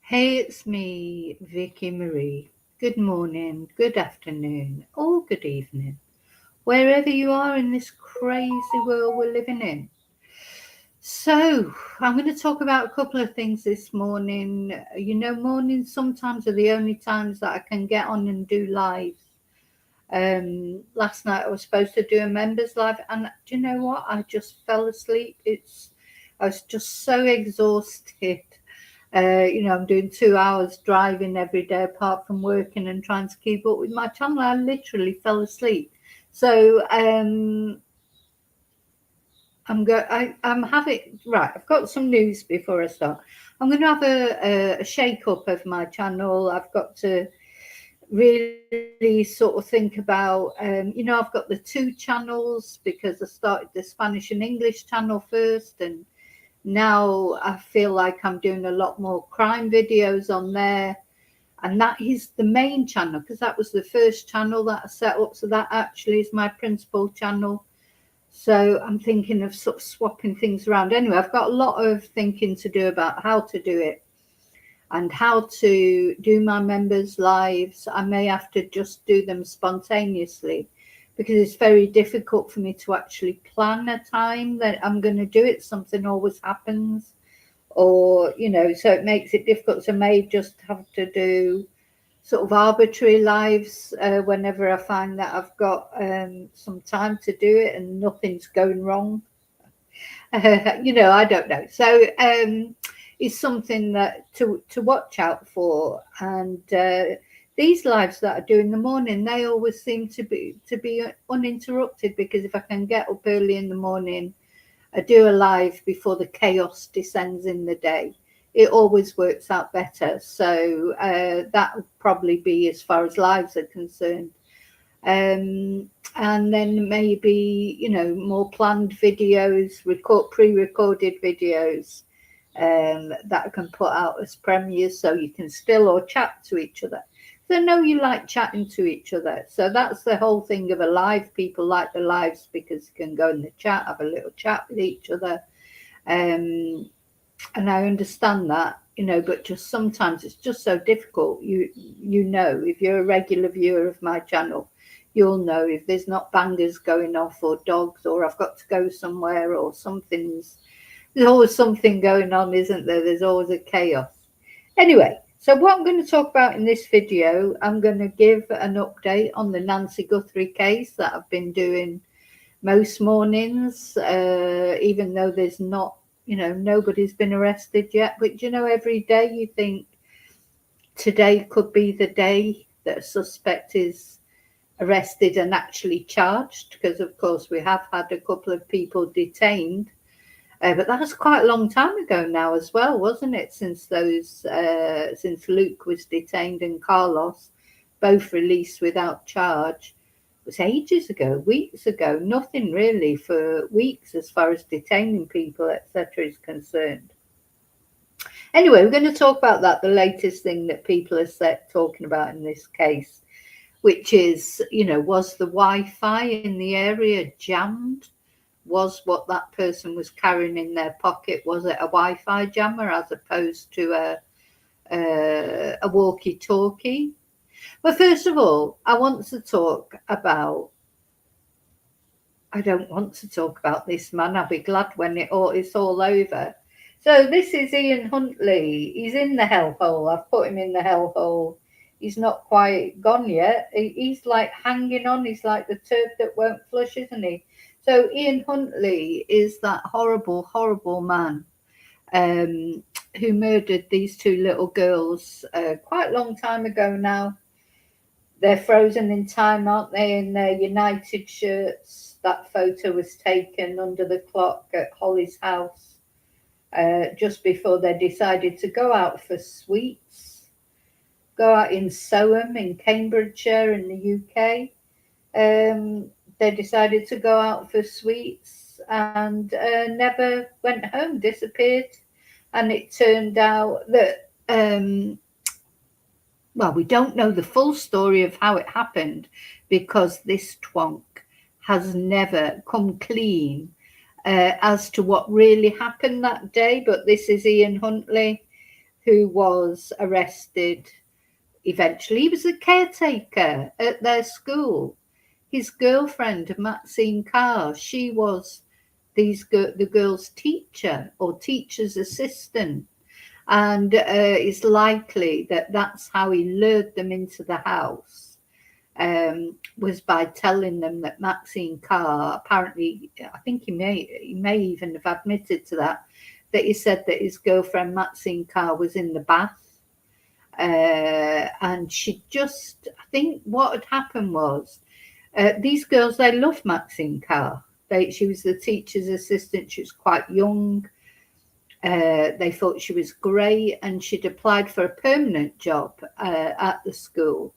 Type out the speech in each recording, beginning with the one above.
Hey, it's me, Vicky Marie. Good morning, good afternoon, or good evening, wherever you are in this crazy world we're living in. So, I'm going to talk about a couple of things this morning. Mornings sometimes are the only times that I can get on and do lives. Last night I was supposed to do a members live, and do you know what? I just fell asleep. I was just so exhausted. I'm doing 2 hours driving every day apart from working and trying to keep up with my channel. I literally fell asleep. So I'm having right. I've got some news before I start. I'm going to have a shake up of my channel. I've got to really sort of think about, I've got the two channels because I started the Spanish and English channel first, and now I feel like I'm doing a lot more crime videos on there. And that is the main channel because that was the first channel that I set up. So that actually is my principal channel. So I'm thinking of sort of swapping things around. Anyway, I've got a lot of thinking to do about how to do it and how to do my members' lives. I may have to just do them spontaneously because it's very difficult for me to actually plan a time that I'm going to do it. Something always happens, or, so it makes it difficult. So I may just have to do sort of arbitrary lives whenever I find that I've got some time to do it and nothing's going wrong. I don't know. So it's something that to watch out for. And these lives that I do in the morning, they always seem to be uninterrupted because if I can get up early in the morning, I do a live before the chaos descends in the day. It always works out better. So that would probably be as far as lives are concerned. And then maybe, more planned videos, pre-recorded videos that I can put out as premieres so you can still or chat to each other. So I know you like chatting to each other. So that's the whole thing of a live. People like the lives because you can go in the chat, have a little chat with each other. And I understand that, but just sometimes it's just so difficult. If you're a regular viewer of my channel, you'll know if there's not bangers going off or dogs or I've got to go somewhere or there's always something going on, isn't there? There's always a chaos. Anyway, so what I'm going to talk about in this video, I'm going to give an update on the Nancy Guthrie case that I've been doing most mornings, even though there's not, nobody's been arrested yet. But, every day you think today could be the day that a suspect is arrested and actually charged, because, of course, we have had a couple of people detained. But that was quite a long time ago now as well, wasn't it? Since Luke was detained and Carlos, both released without charge. It was ages ago, weeks ago, nothing really for weeks as far as detaining people, etc. is concerned. Anyway, we're going to talk about that, the latest thing that people are talking about in this case, which is, was the Wi-Fi in the area jammed? Was what that person was carrying in their pocket, was it a Wi-Fi jammer as opposed to a walkie-talkie? Well, first of all, I don't want to talk about this man. I'll be glad when it's all over. So this is Ian Huntley. He's in the hellhole. I've put him in the hellhole. He's not quite gone yet. He's like hanging on. He's like the turd that won't flush, isn't he? So Ian Huntley is that horrible, horrible man who murdered these two little girls quite a long time ago now. They're frozen in time, aren't they, in their United shirts. That photo was taken under the clock at Holly's house just before they decided to go out for sweets, go out in Soham in Cambridgeshire in the UK. They decided to go out for sweets and never went home, disappeared. And it turned out that, we don't know the full story of how it happened because this twonk has never come clean as to what really happened that day. But this is Ian Huntley, who was arrested eventually. He was a caretaker at their school. His girlfriend, Maxine Carr, she was the girl's teacher or teacher's assistant. And it's likely that that's how he lured them into the house, was by telling them that Maxine Carr, apparently, I think he may even have admitted to that he said that his girlfriend Maxine Carr was in the bath. And she just, I think what had happened was, these girls, they loved Maxine Carr. She was the teacher's assistant. She was quite young. They thought she was great, and she'd applied for a permanent job at the school,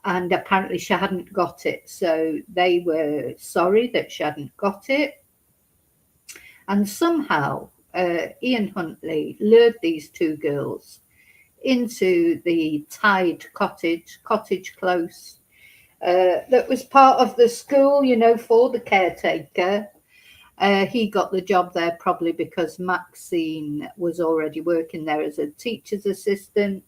and apparently she hadn't got it. So they were sorry that she hadn't got it. And somehow Ian Huntley lured these two girls into the Tide Cottage Close, that was part of the school, for the caretaker. He got the job there probably because Maxine was already working there as a teacher's assistant.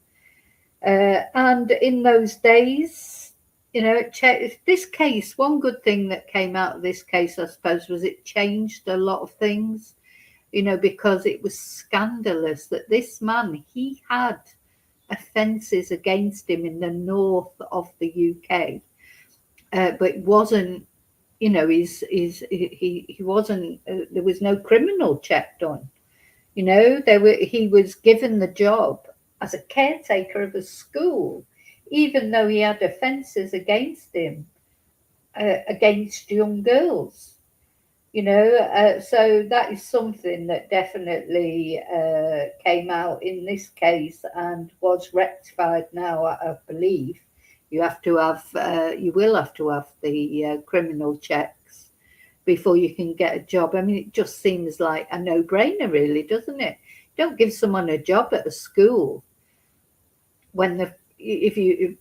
And in those days, this case, one good thing that came out of this case, I suppose, was it changed a lot of things, because it was scandalous that this man, he had offences against him in the north of the UK. But it wasn't, he wasn't, there was no criminal check done. He was given the job as a caretaker of a school, even though he had offences against him, against young girls. So that is something that definitely came out in this case and was rectified now, I believe. You will have to have the criminal checks before you can get a job. I mean, it just seems like a no-brainer, really, doesn't it? Don't give someone a job at a school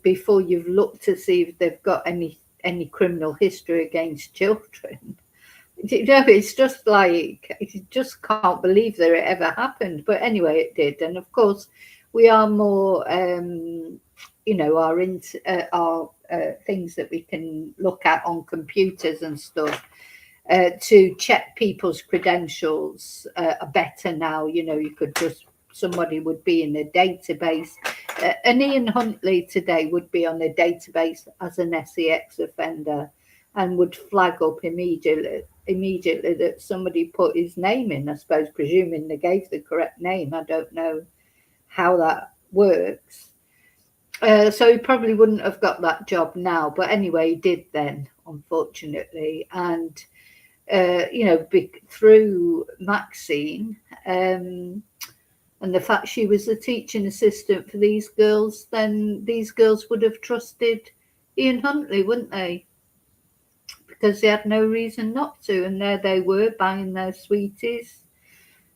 before you've looked to see if they've got any criminal history against children. It's just like, you just can't believe that it ever happened. But anyway, it did. And of course, we are more, our things that we can look at on computers and stuff to check people's credentials are better now. You could somebody would be in a database. And Ian Huntley today would be on a database as an SEX offender and would flag up immediately that somebody put his name in, I suppose, presuming they gave the correct name. I don't know how that works. So he probably wouldn't have got that job now. But anyway, he did then, unfortunately. And, through Maxine and the fact she was a teaching assistant for these girls, then these girls would have trusted Ian Huntley, wouldn't they? Because they had no reason not to. And there they were buying their sweeties.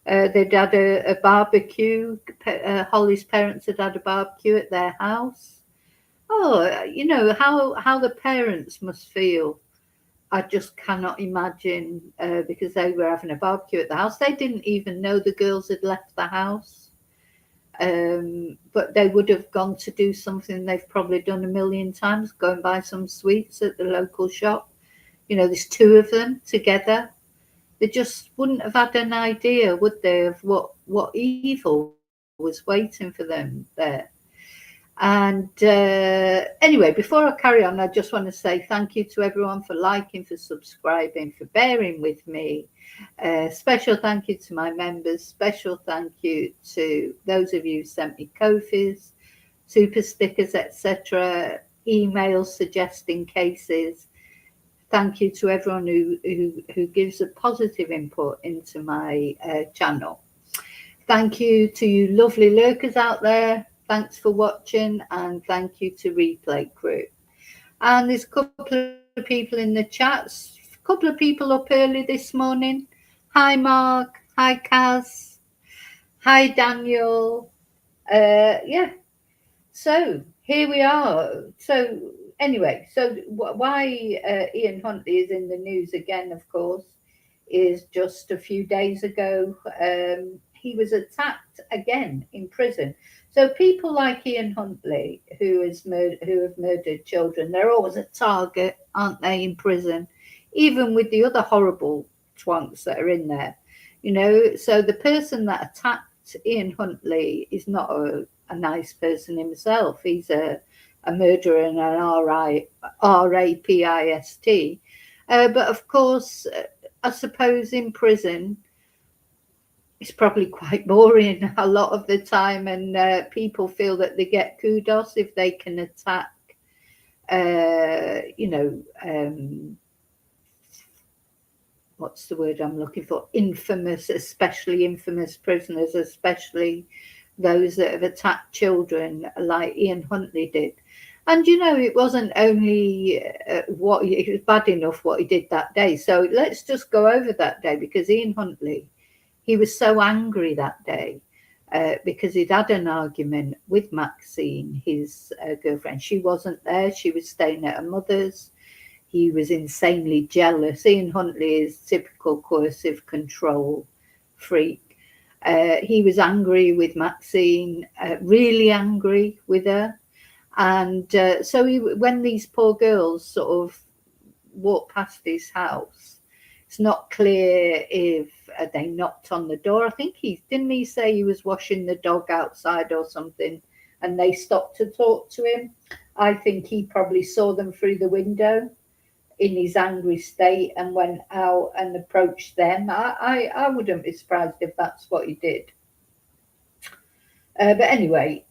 They'd had a barbecue. Holly's parents had had a barbecue at their house. Oh, how the parents must feel. I just cannot imagine, because they were having a barbecue at the house. They didn't even know the girls had left the house. But they would have gone to do something they've probably done a million times, go and buy some sweets at the local shop. There's two of them together. They just wouldn't have had an idea, would they, of what evil was waiting for them there. And anyway, before I carry on, I just want to say thank you to everyone for liking, for subscribing, for bearing with me. Special thank you to my members. Special thank you to those of you who sent me Ko-fis, super stickers, etc., emails suggesting cases. Thank you to everyone who gives a positive input into my channel. Thank you to you lovely lurkers out there. Thanks for watching, and thank you to Replay Crew. And there's a couple of people in the chats, a couple of people up early this morning. Hi Mark, hi Kaz, hi Daniel. Yeah, so here we are. So anyway, so why Ian Huntley is in the news again, of course, is just a few days ago, he was attacked again in prison. So people like Ian Huntley, who have murdered children, they're always a target, aren't they, in prison, even with the other horrible twonks that are in there, you know. So the person that attacked Ian Huntley is not a nice person himself. He's a murderer and an rapist. But of course, I suppose in prison, it's probably quite boring a lot of the time, and people feel that they get kudos if they can attack, you know, what's the word I'm looking for? Infamous, especially infamous prisoners, especially those that have attacked children like Ian Huntley did. And you know, it wasn't only it was bad enough what he did that day. So let's just go over that day, because Ian Huntley, he was so angry that day because he'd had an argument with Maxine, his girlfriend. She wasn't there. She was staying at her mother's. He was insanely jealous. Ian Huntley is typical coercive control freak. He was angry with Maxine, really angry with her. And so when these poor girls sort of walked past his house, it's not clear if they knocked on the door. I think didn't he say he was washing the dog outside or something, and they stopped to talk to him. I think he probably saw them through the window in his angry state and went out and approached them. I wouldn't be surprised if that's what he did. But anyway,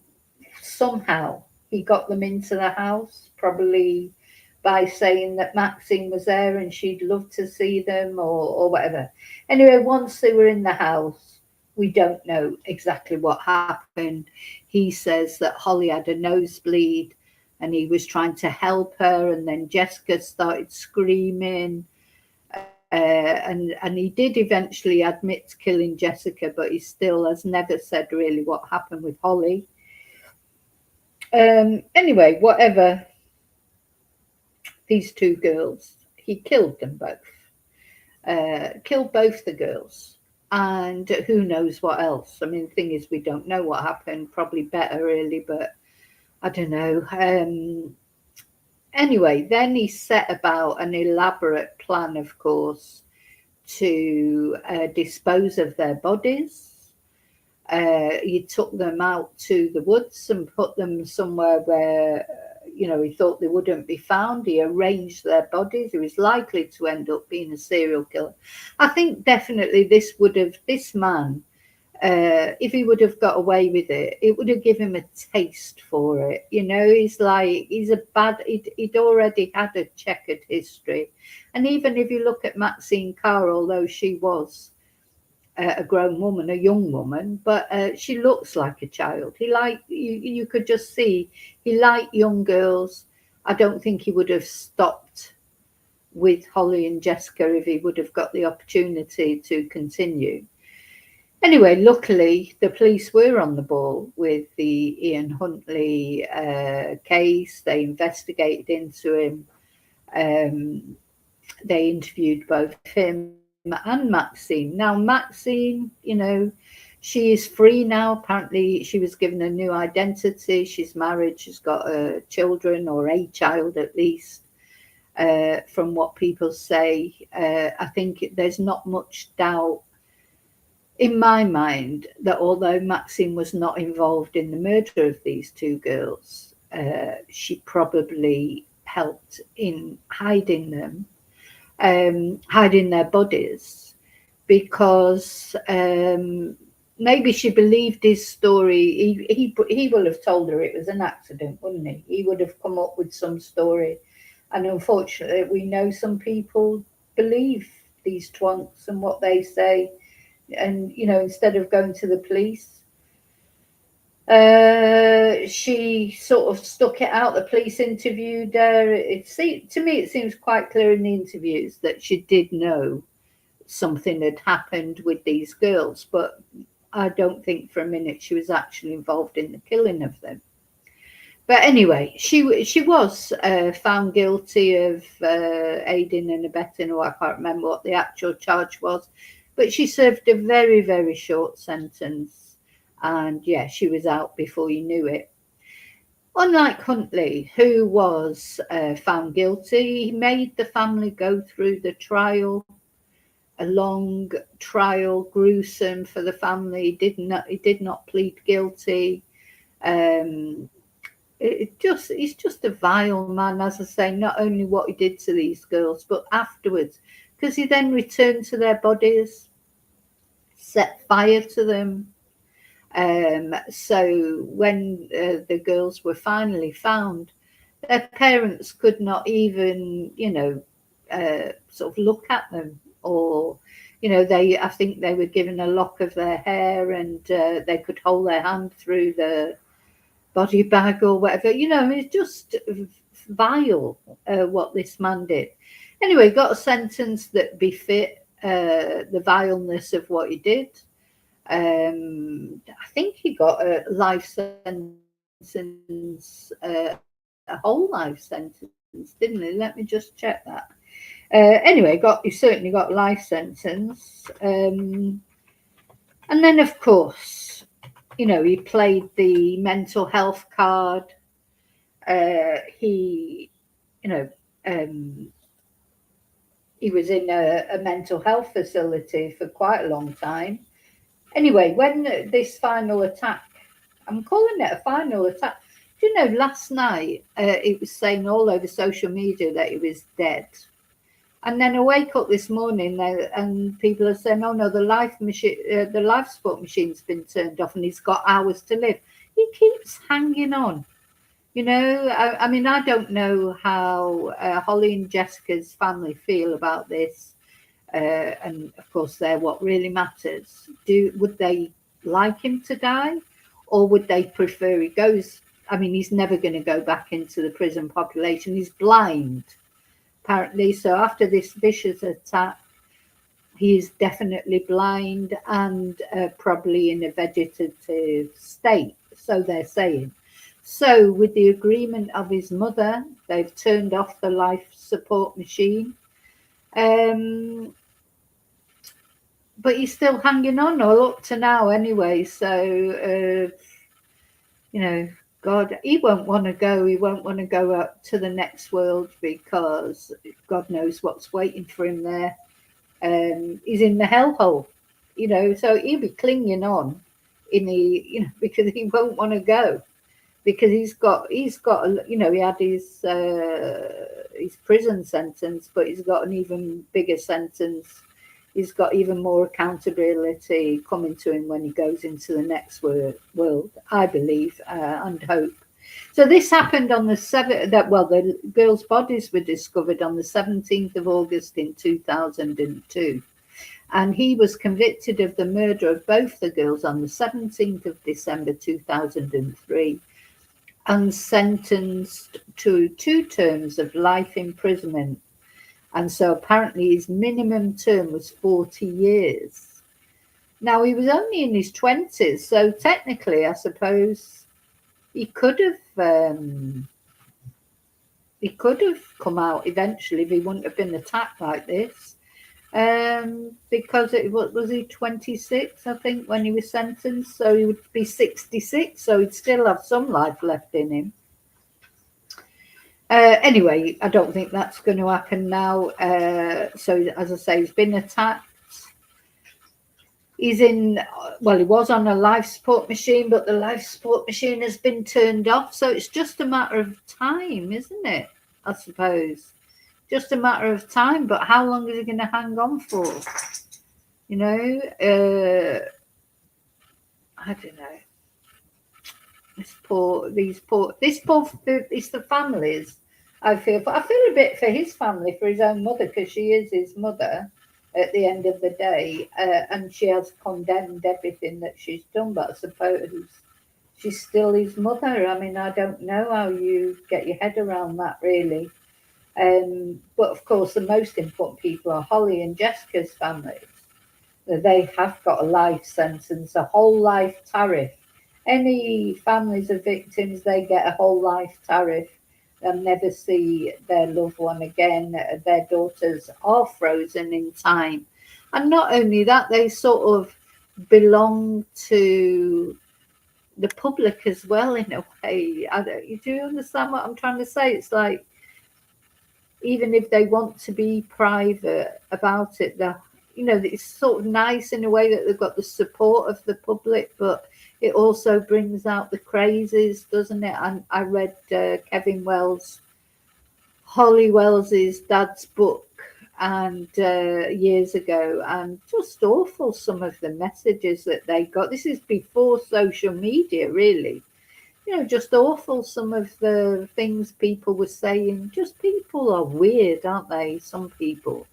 somehow he got them into the house, probably by saying that Maxine was there and she'd love to see them or whatever. Anyway, once they were in the house, we don't know exactly what happened. He says that Holly had a nosebleed and he was trying to help her, and then Jessica started screaming. And he did eventually admit to killing Jessica, but he still has never said really what happened with Holly. Anyway, whatever. These two girls, he killed them both. Killed both the girls. And who knows what else. I mean, the thing is, we don't know what happened. Probably better, really, but I don't know. Anyway, then he set about an elaborate plan, of course, to dispose of their bodies. He took them out to the woods and put them somewhere where, you know, he thought they wouldn't be found. He arranged their bodies. He was likely to end up being a serial killer. I think definitely this man, if he would have got away with it, it would have given him a taste for it. You know, he'd already had a checkered history. And even if you look at Maxine Carr, although she was a grown woman, a young woman, but she looks like a child. You could just see he liked young girls. I don't think he would have stopped with Holly and Jessica if he would have got the opportunity to continue. Anyway, luckily the police were on the ball with the Ian Huntley case. They investigated into him. They interviewed both him and Maxine. Now, Maxine, you know, she is free now. Apparently, she was given a new identity. She's married. She's got children, or a child at least, from what people say. I think there's not much doubt in my mind that although Maxine was not involved in the murder of these two girls, she probably helped in hiding them. Hiding their bodies, because maybe she believed his story. He will have told her it was an accident, wouldn't he? He would have come up with some story, and unfortunately, we know some people believe these twonks and what they say, and you know, instead of going to the police, she sort of stuck it out. The police interviewed her. To me, it seems quite clear in the interviews that she did know something had happened with these girls, but I don't think for a minute she was actually involved in the killing of them. But anyway, she was found guilty of aiding and abetting, or I can't remember what the actual charge was. But she served a very, very short sentence. And yeah, she was out before you knew it. Unlike Huntley, who was found guilty, he made the family go through the trial, a long trial, gruesome for the family. He did not plead guilty. Um, he's just a vile man, as I say, not only what he did to these girls, but afterwards, because he then returned to their bodies, set fire to them. So when the girls were finally found, their parents could not even, sort of look at them, or, I think they were given a lock of their hair, and they could hold their hand through the body bag or whatever. It's just vile what this man did. Anyway, got a sentence that befit the vileness of what he did. I think he got a life sentence, a whole life sentence, didn't he? Let me just check that. Anyway, he certainly got a life sentence. And then, of course, he played the mental health card. He was in a mental health facility for quite a long time. Anyway, when this final attack, I'm calling it a final attack. Do you know, last night it was saying all over social media that he was dead. And then I wake up this morning and people are saying, oh no, the life support machine's been turned off and he's got hours to live. He keeps hanging on. I mean, I don't know how Holly and Jessica's family feel about this. And of course, they're what really matters. Would they like him to die, or would they prefer he goes? I mean, he's never going to go back into the prison population. He's blind, apparently. So after this vicious attack, he is definitely blind and probably in a vegetative state. So they're saying. So with the agreement of his mother, they've turned off the life support machine. But he's still hanging on, or up to now anyway. So, God, he won't want to go. He won't want to go up to the next world, because God knows what's waiting for him there. He's in the hellhole, so he'll be clinging on because he won't want to go, because he's got, he had his prison sentence, but he's got an even bigger sentence. He's got even more accountability coming to him when he goes into the next world, I believe, and hope. So this happened on the 7th, the girls' bodies were discovered on the 17th of August in 2002. And he was convicted of the murder of both the girls on the 17th of December 2003 and sentenced to 2 terms of life imprisonment. And so apparently his minimum term was 40 years. Now, he was only in his 20s, so technically, I suppose, he could have come out eventually if he wouldn't have been attacked like this. Because was he 26, I think, when he was sentenced? So he would be 66, so he'd still have some life left in him. Anyway, I don't think that's going to happen now. So, as I say, he's been attacked. He was on a life support machine, but the life support machine has been turned off. So it's just a matter of time, isn't it? I suppose. Just a matter of time. But how long is he going to hang on for? I don't know. It's the families. I feel a bit for his family, for his own mother, because she is his mother at the end of the day, and she has condemned everything that she's done. But I suppose she's still his mother. I mean, I don't know how you get your head around that, really. But of course, the most important people are Holly and Jessica's families. They have got a life sentence, a whole life tariff. Any families of victims, they get a whole life tariff. They'll never see their loved one again. Their daughters are frozen in time. And not only that, they sort of belong to the public as well in a way. Do you understand what I'm trying to say? It's like, even if they want to be private about it, it's sort of nice in a way that they've got the support of the public, but it also brings out the crazes, doesn't it? And I read Kevin Wells, Holly Wells's dad's book, and years ago, and just awful, some of the messages that they got. This is before social media, really. Just awful, some of the things people were saying. Just, people are weird, aren't they? Some people.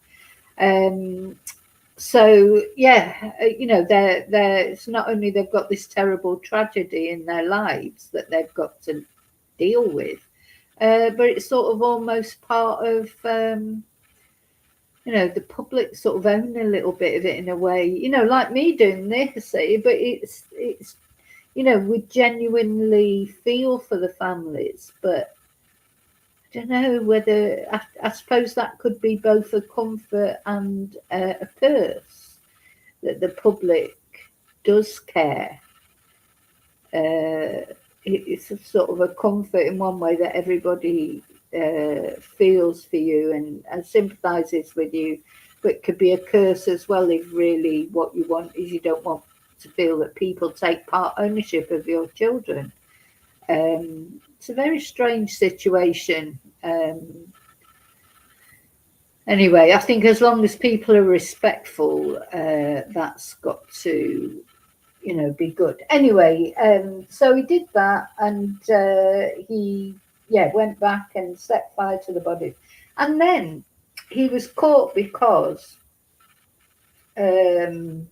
So yeah, they're it's not only they've got this terrible tragedy in their lives that they've got to deal with, but it's sort of almost part of the public sort of own a little bit of it in a way. Like me doing this, see, but it's we genuinely feel for the families, but I don't know whether, I suppose that could be both a comfort and a curse, that the public does care. It's a sort of a comfort in one way, that everybody feels for you and sympathises with you, but it could be a curse as well if really what you want is, you don't want to feel that people take part ownership of your children. It's a very strange situation. Anyway, I think as long as people are respectful, that's got to, be good. Anyway, so he did that, and he went back and set fire to the body, and then he was caught because in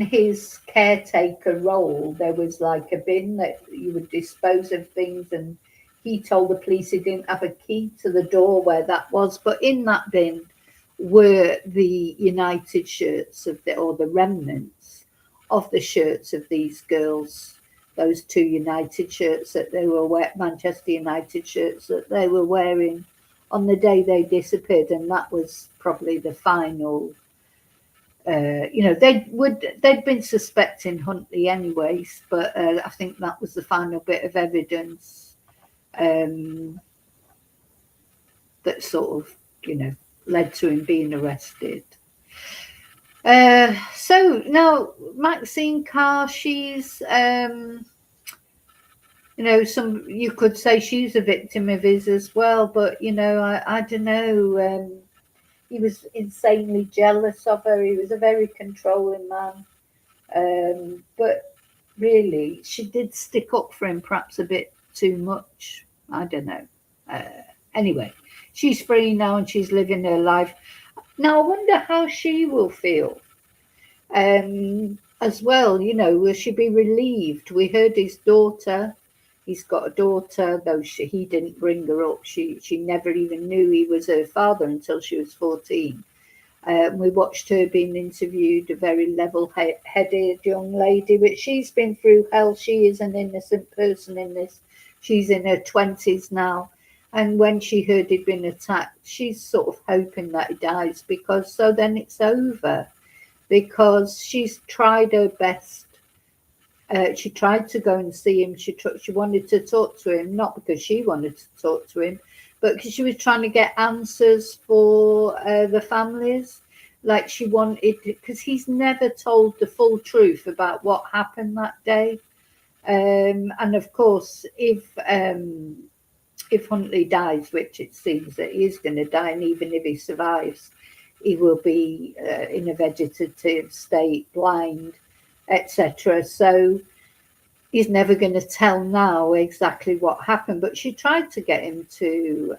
his caretaker role, there was like a bin that you would dispose of things, and he told the police he didn't have a key to the door where that was, but in that bin were the United shirts or the remnants of the shirts of these girls, those 2 United shirts that they were Manchester United shirts that they were wearing on the day they disappeared, and that was probably the final. They'd been suspecting Huntley anyways, but I think that was the final bit of evidence that sort of, led to him being arrested. So now Maxine Carr, she's, you could say she's a victim of his as well, but I don't know. He was insanely jealous of her. He was a very controlling man. But really, she did stick up for him perhaps a bit too much. I don't know. Anyway, she's free now and she's living her life. Now, I wonder how she will feel as well. Will she be relieved? We heard his daughter. He's got a daughter, though he didn't bring her up. She never even knew he was her father until she was 14. We watched her being interviewed, a very level-headed young lady, but she's been through hell. She is an innocent person in this. She's in her 20s now. And when she heard he'd been attacked, she's sort of hoping that he dies, because so then it's over. Because she's tried her best. She tried to go and see him. She wanted to talk to him, not because she wanted to talk to him, but because she was trying to get answers for the families. Like she wanted, because he's never told the full truth about what happened that day. And of course, if Huntley dies, which it seems that he is going to die, and even if he survives, he will be in a vegetative state, blind, etc. So he's never going to tell now exactly what happened, but she tried to get him to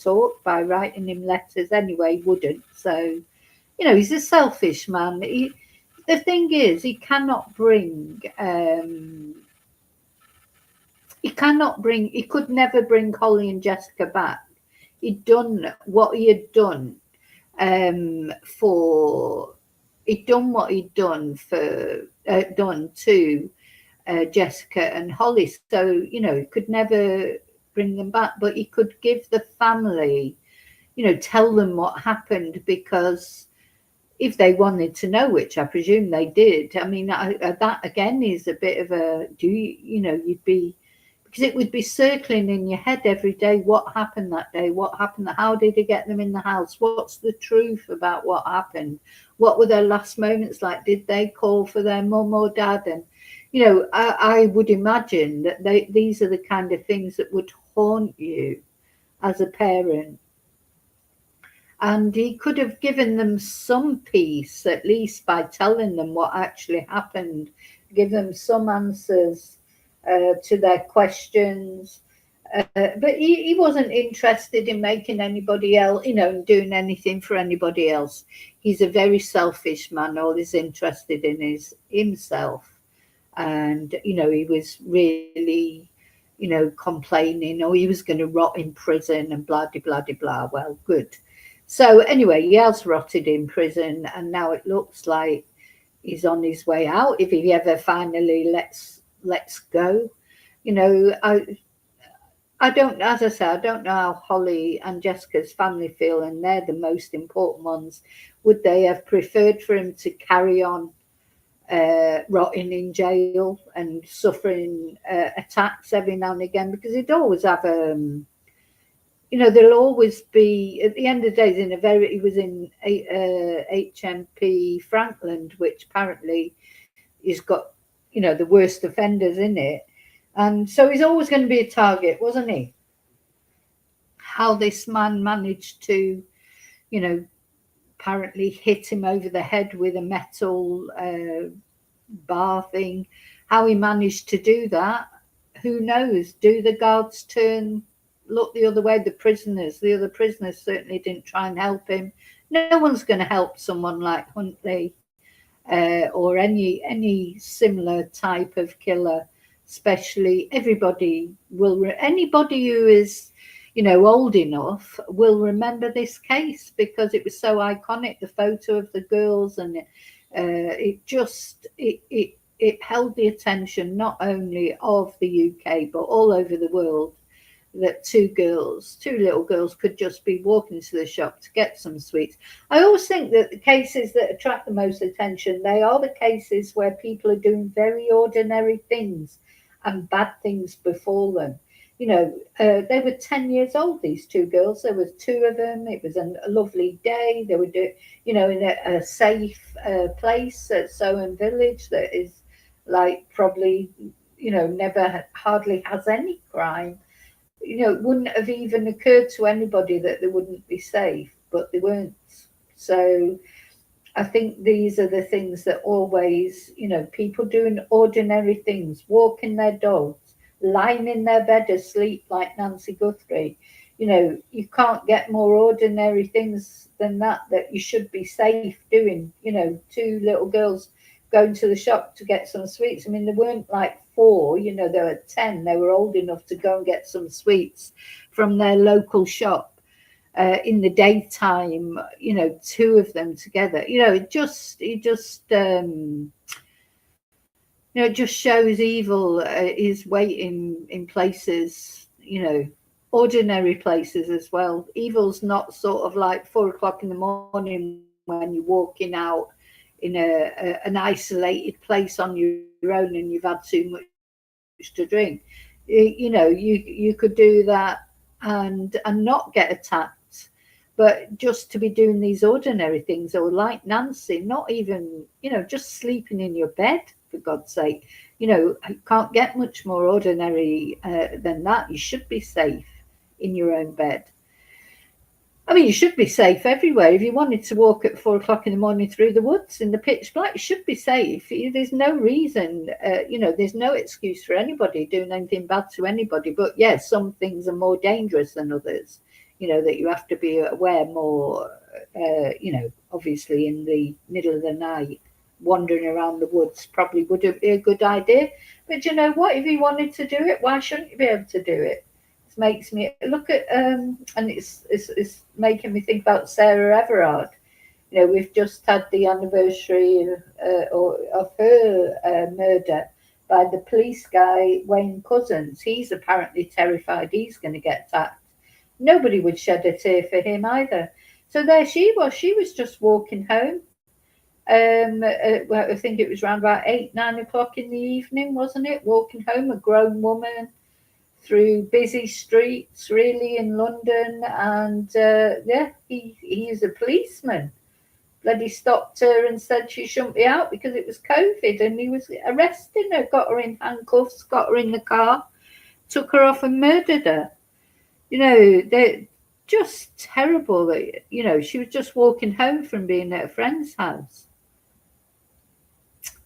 talk by writing him letters. Anyway, he wouldn't. So, he's a selfish man. The thing is, he could never bring Holly and Jessica back. He'd done what he had done done to Jessica and Holly. So, he could never bring them back, but he could give the family, tell them what happened, because if they wanted to know, which I presume they did. I mean, that again is a bit of a, do you, you'd be, because it would be circling in your head every day. What happened that day? What happened? How did he get them in the house? What's the truth about what happened? What were their last moments like? Did they call for their mum or dad? And, I would imagine that these are the kind of things that would haunt you as a parent. And he could have given them some peace, at least by telling them what actually happened, give them some answers to their questions. But he wasn't interested in making anybody else, doing anything for anybody else. He's a very selfish man. All he's interested in is himself. And, he was really, complaining, he was going to rot in prison and blah, blah, blah, blah. Well, good. So anyway, he has rotted in prison, and now it looks like he's on his way out. If he ever finally lets go, I don't, as I say, I don't know how Holly and Jessica's family feel, and they're the most important ones. Would they have preferred for him to carry on rotting in jail and suffering attacks every now and again? Because he'd always have there'll always be, at the end of the day, he was in HMP Frankland, which apparently has got, the worst offenders in it. And so he's always going to be a target, wasn't he? How this man managed to, apparently hit him over the head with a metal bar thing. How he managed to do that, who knows? Do the guards look the other way? The other prisoners certainly didn't try and help him. No one's going to help someone like Huntley or any similar type of killer. Especially anybody who is, old enough will remember this case because it was so iconic. The photo of the girls, and it held the attention not only of the UK but all over the world. That two little girls could just be walking to the shop to get some sweets. I always think that the cases that attract the most attention, they are the cases where people are doing very ordinary things and bad things befall them. They were 10 years old, these two girls. There was two of them. It was a lovely day. They were in a safe place at Soham Village that is like probably, never hardly has any crime. It wouldn't have even occurred to anybody that they wouldn't be safe, but they weren't. So I think these are the things that always, people doing ordinary things, walking their dogs, lying in their bed asleep like Nancy Guthrie. You can't get more ordinary things than that you should be safe doing. Two little girls going to the shop to get some sweets. I mean, they weren't like 4, they were 10. They were old enough to go and get some sweets from their local shop. In the daytime, two of them together, it just shows evil is waiting in places, ordinary places as well. Evil's not sort of like 4 o'clock in the morning when you're walking out in an isolated place on your own and you've had too much to drink. You could do that and not get attacked. But just to be doing these ordinary things, or like Nancy, not even, just sleeping in your bed, for God's sake. You can't get much more ordinary than that. You should be safe in your own bed. I mean, you should be safe everywhere. If you wanted to walk at 4 o'clock in the morning through the woods in the pitch black, you should be safe. There's no reason, there's no excuse for anybody doing anything bad to anybody. But yes, some things are more dangerous than others. That you have to be aware more, obviously in the middle of the night, wandering around the woods probably wouldn't be a good idea. But you know what? If you wanted to do it, why shouldn't you be able to do it? It makes me look at, and it's making me think about Sarah Everard. We've just had the anniversary of her murder by the police guy, Wayne Couzens. He's apparently terrified he's going to get attacked. Nobody would shed a tear for him either. So there she was. She was just walking home, Well, I think it was around about 8, 9 o'clock in the evening, wasn't it? Walking home, a grown woman through busy streets, really, in London, and yeah, he is a policeman. Bloody stopped her and said she shouldn't be out because it was COVID, and he was arresting her, got her in handcuffs, got her in the car, took her off and murdered her. You know, they're just terrible. You know, she was just walking home from being at a friend's house.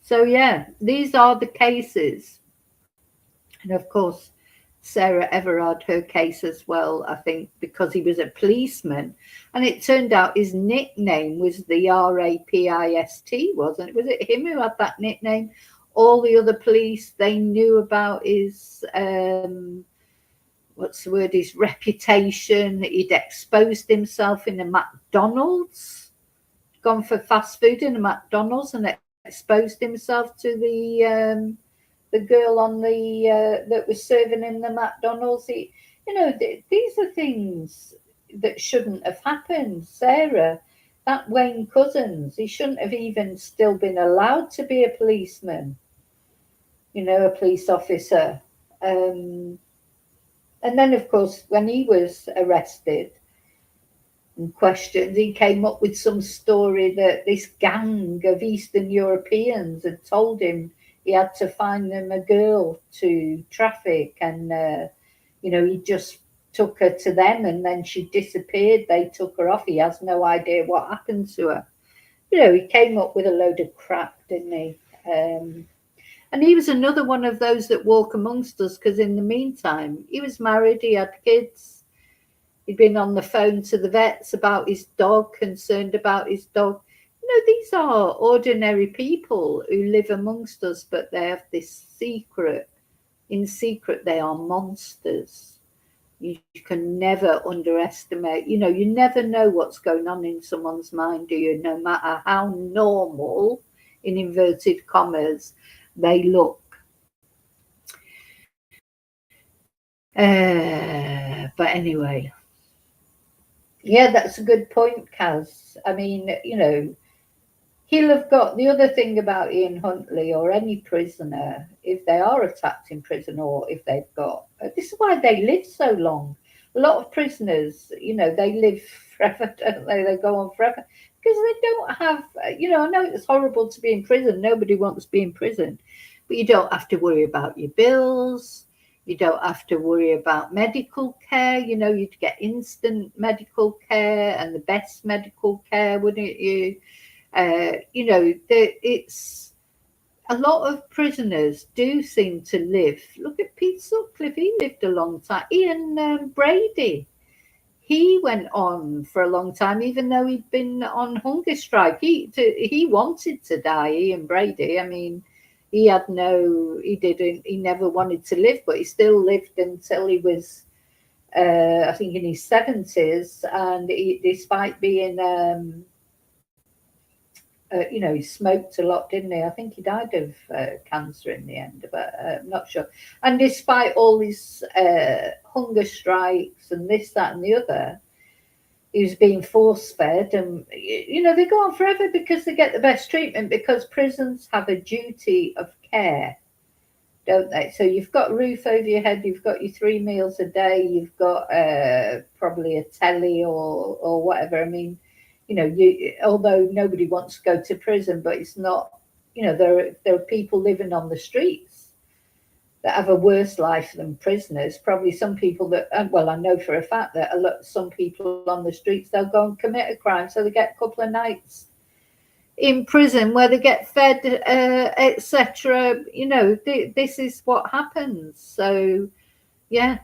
So yeah, these are the cases. And of course, Sarah Everard, her case as well, I think, because he was a policeman. And it turned out his nickname was the RAPIST, wasn't it? Was it him who had that nickname? All the other police, they knew about his, what's the word, his reputation. He'd exposed himself in a McDonald's, gone for fast food in a McDonald's and exposed himself to the girl on the that was serving in the McDonald's. You know, these are things that shouldn't have happened. Sarah, that Wayne Couzens, he shouldn't have even still been allowed to be a policeman. You know, a police officer. And then, of course, when he was arrested and questioned, he came up with some story that this gang of Eastern Europeans had told him he had to find them a girl to traffic, and you know, he just took her to them, and then she disappeared. They took her off. He has no idea what happened to her. You know, he came up with a load of crap, didn't he? And he was another one of those that walk amongst us, because in the meantime, he was married, he had kids, he'd been on the phone to the vets about his dog, concerned about his dog. You know, these are ordinary people who live amongst us, but they have this secret. In secret, they are monsters. You can never underestimate. You know, you never know what's going on in someone's mind, do you? No matter how normal, in inverted commas, they look. But anyway, yeah, that's a good point, Kaz. I mean, you know, he'll have got the other thing about Ian Huntley or any prisoner, if they are attacked in prison, or if they've got, this is why they live so long. A lot of prisoners, you know, they live forever, don't they? They go on forever because they don't have, you know, I know it's horrible to be in prison. Nobody wants to be in prison, but you don't have to worry about your bills. You don't have to worry about medical care. You know, you'd get instant medical care and the best medical care, wouldn't you? You know, it's a lot of prisoners do seem to live. Look at Pete Sutcliffe, he lived a long time. Ian Brady, he went on for a long time, even though he'd been on hunger strike. He wanted to die, Ian Brady. I mean, he never wanted to live, but he still lived until he was, I think, in his 70s. And despite being, you know, he smoked a lot, didn't he? I think he died of cancer in the end, but I'm not sure. And despite all these hunger strikes and this, that, and the other, he was being force-fed. And, you know, they go on forever because they get the best treatment, because prisons have a duty of care, don't they? So you've got a roof over your head, you've got your 3 meals a day, you've got probably a telly or whatever. I mean, you know, although nobody wants to go to prison, but it's not, you know, there are people living on the streets that have a worse life than prisoners. Probably some people that, well, I know for a fact that some people on the streets, they'll go and commit a crime, so they get a couple of nights in prison where they get fed, etc. You know, this is what happens. So, yeah.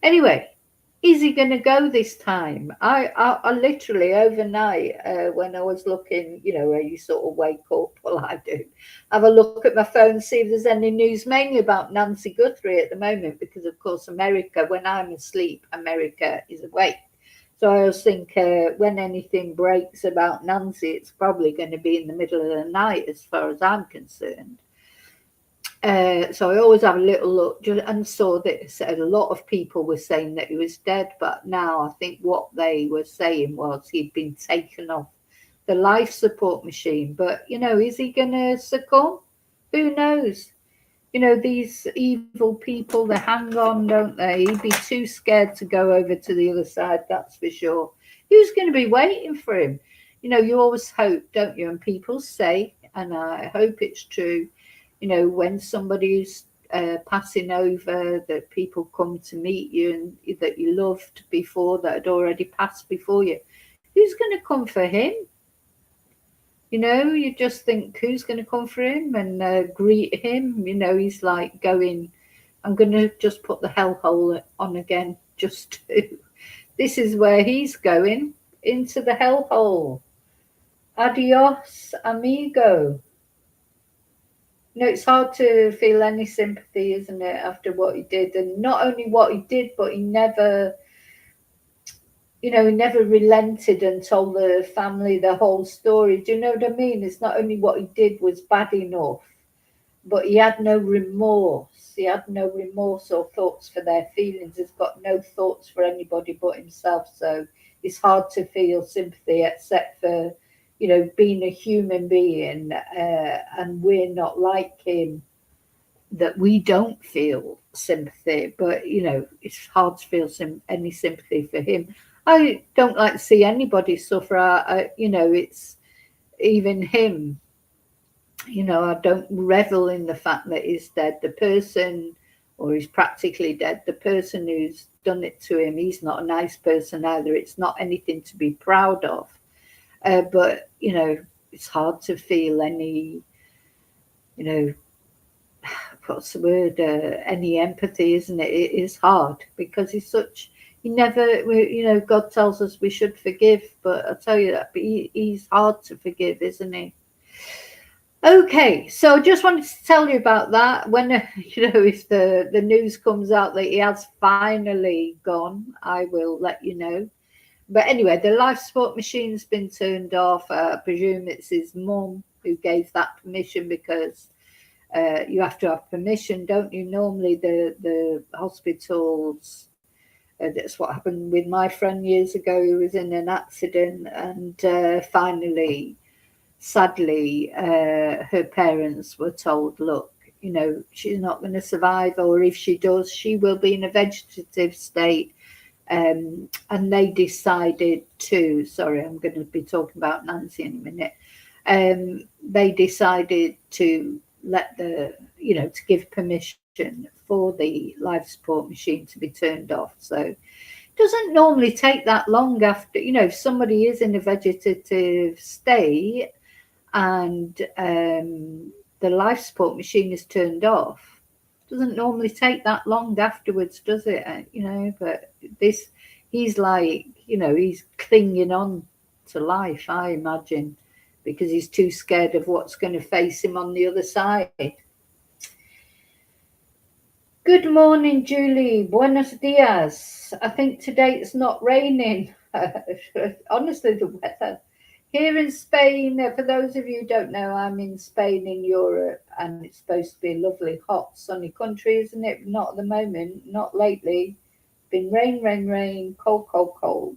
Anyway, is he going to go this time? I literally overnight, when I was looking, you know, where you sort of wake up, well, I do, have a look at my phone, see if there's any news, mainly about Nancy Guthrie at the moment, because of course America, when I'm asleep, America is awake. So I always think when anything breaks about Nancy, it's probably going to be in the middle of the night as far as I'm concerned. So I always have a little look, and saw that a lot of people were saying that he was dead, but now I think what they were saying was he'd been taken off the life support machine. But, you know, is he going to succumb? Who knows? You know, these evil people, they hang on, don't they? He'd be too scared to go over to the other side, that's for sure. Who's going to be waiting for him? You know, you always hope, don't you? And people say, and I hope it's true, you know, when somebody's passing over, that people come to meet you and that you loved before, that had already passed before you. Who's going to come for him? You know, you just think, who's going to come for him and greet him? You know, he's like going, I'm going to just put the hellhole on again, just to. This is where he's going, into the hellhole. Adios, amigo. You know, it's hard to feel any sympathy, isn't it, after what he did? And not only what he did, but he never, you know, he never relented and told the family the whole story. Do you know what I mean? It's not only what he did was bad enough, but he had no remorse. He had no remorse or thoughts for their feelings. He's got no thoughts for anybody but himself. So it's hard to feel sympathy, except for, you know, being a human being, and we're not like him, that we don't feel sympathy. But, you know, it's hard to feel any sympathy for him. I don't like to see anybody suffer. You know, it's even him. You know, I don't revel in the fact that he's dead. The person, or he's practically dead, the person who's done it to him, he's not a nice person either. It's not anything to be proud of. But, you know, it's hard to feel any, you know, what's the word, any empathy, isn't it? It is hard because he's such, he never, you know, God tells us we should forgive, but I tell you that, but he's hard to forgive, isn't he? Okay, so I just wanted to tell you about that. When, you know, if the news comes out that he has finally gone, I will let you know. But anyway, the life support machine's been turned off. I presume it's his mum who gave that permission, because you have to have permission, don't you? Normally the hospitals, that's what happened with my friend years ago, who was in an accident, and finally, sadly, her parents were told, look, you know, she's not going to survive, or if she does, she will be in a vegetative state. And they decided to, sorry, I'm going to be talking about Nancy in a minute. They decided to let you know, to give permission for the life support machine to be turned off. So it doesn't normally take that long after, you know, if somebody is in a vegetative state and the life support machine is turned off, it doesn't normally take that long afterwards, does it? You know, but this, he's like, you know, he's clinging on to life, I imagine, because he's too scared of what's going to face him on the other side. Good morning, Julie. Buenos dias. I think today it's not raining. Honestly, the weather here in Spain, for those of you who don't know, I'm in Spain in Europe, and it's supposed to be a lovely, hot, sunny country, isn't it? Not at the moment, not lately. Been rain, rain, rain, cold, cold, cold.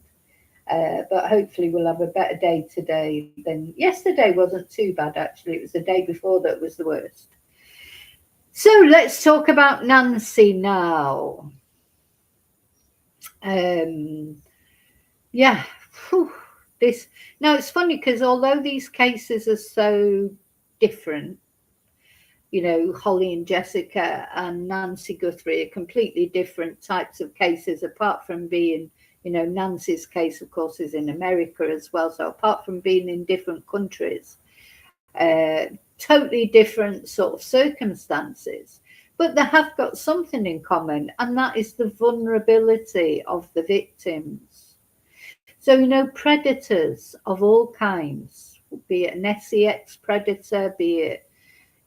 But hopefully we'll have a better day today than yesterday. Wasn't too bad, actually. It was the day before that was the worst. So let's talk about Nancy now. Yeah. Whew. This, now it's funny because although these cases are so different, you know, Holly and Jessica and Nancy Guthrie are completely different types of cases, apart from being, you know, Nancy's case, of course, is in America as well. So apart from being in different countries, totally different sort of circumstances, but they have got something in common, and that is the vulnerability of the victims. So, you know, predators of all kinds, be it an sex predator, be it,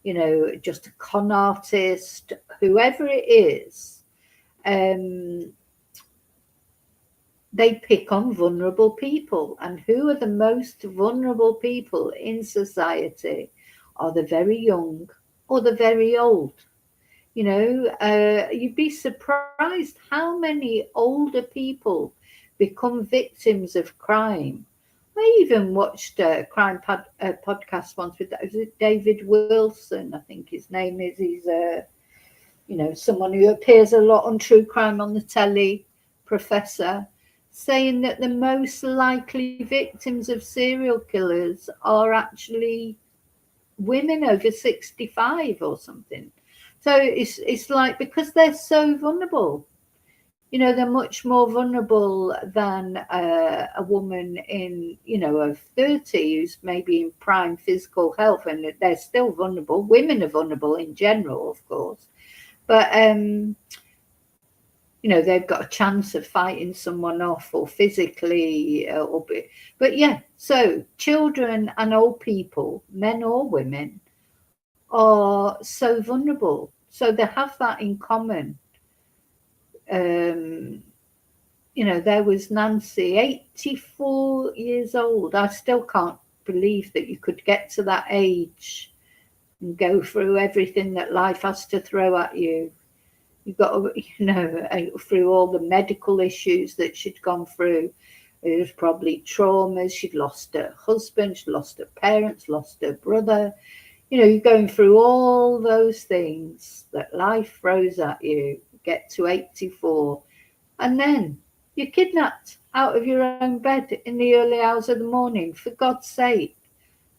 you know, just a con artist, whoever it is, they pick on vulnerable people. And who are the most vulnerable people in society? Are the very young or the very old. You know, you'd be surprised how many older people become victims of crime I even watched a crime podcast once with was it David Wilson, I think his name is. He's someone who appears a lot on true crime on the telly, professor, saying that the most likely victims of serial killers are actually women over 65 or something. So it's like, because they're so vulnerable, they're much more vulnerable than a woman in, of 30 who's maybe in prime physical health, and they're still vulnerable. Women are vulnerable in general, of course, but they've got a chance of fighting someone off or physically, but yeah. So children and old people, men or women, are so vulnerable. So they have that in common. Um, there was Nancy, 84 years old. I still can't believe that you could get to that age and go through everything that life has to throw at you. You've got to, through all the medical issues that she'd gone through. It was probably traumas. She'd lost her husband, she'd lost her parents, lost her brother. You're going through all those things that life throws at you, get to 84, and then you're kidnapped out of your own bed in the early hours of the morning. For God's sake,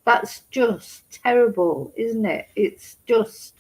that's just terrible, isn't it? It's just.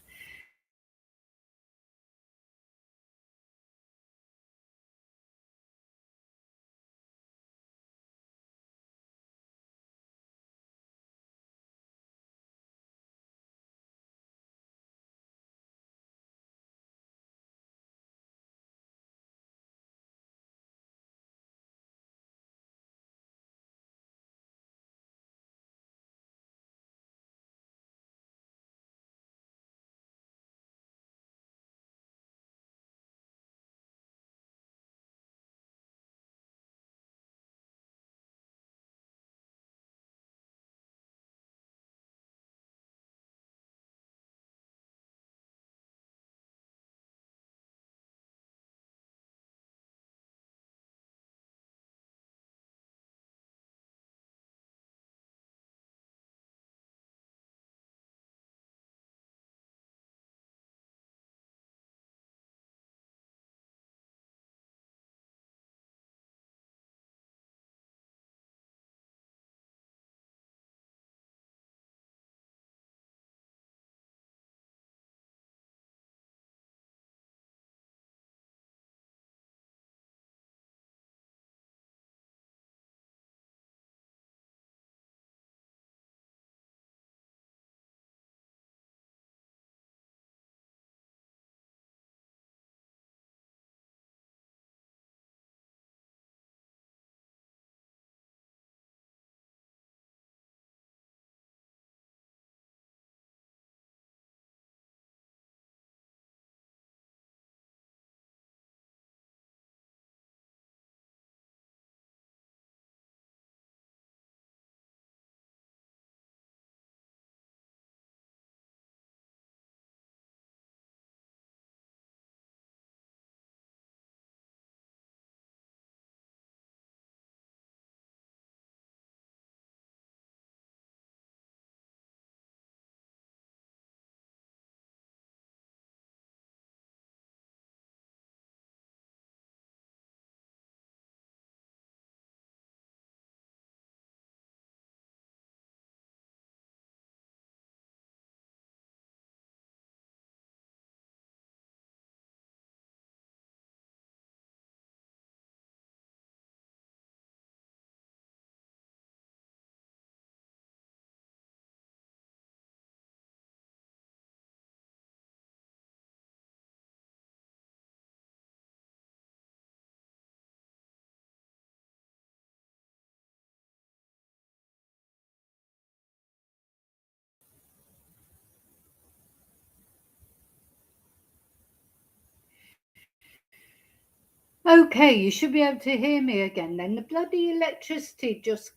Okay, you should be able to hear me again then. The bloody electricity just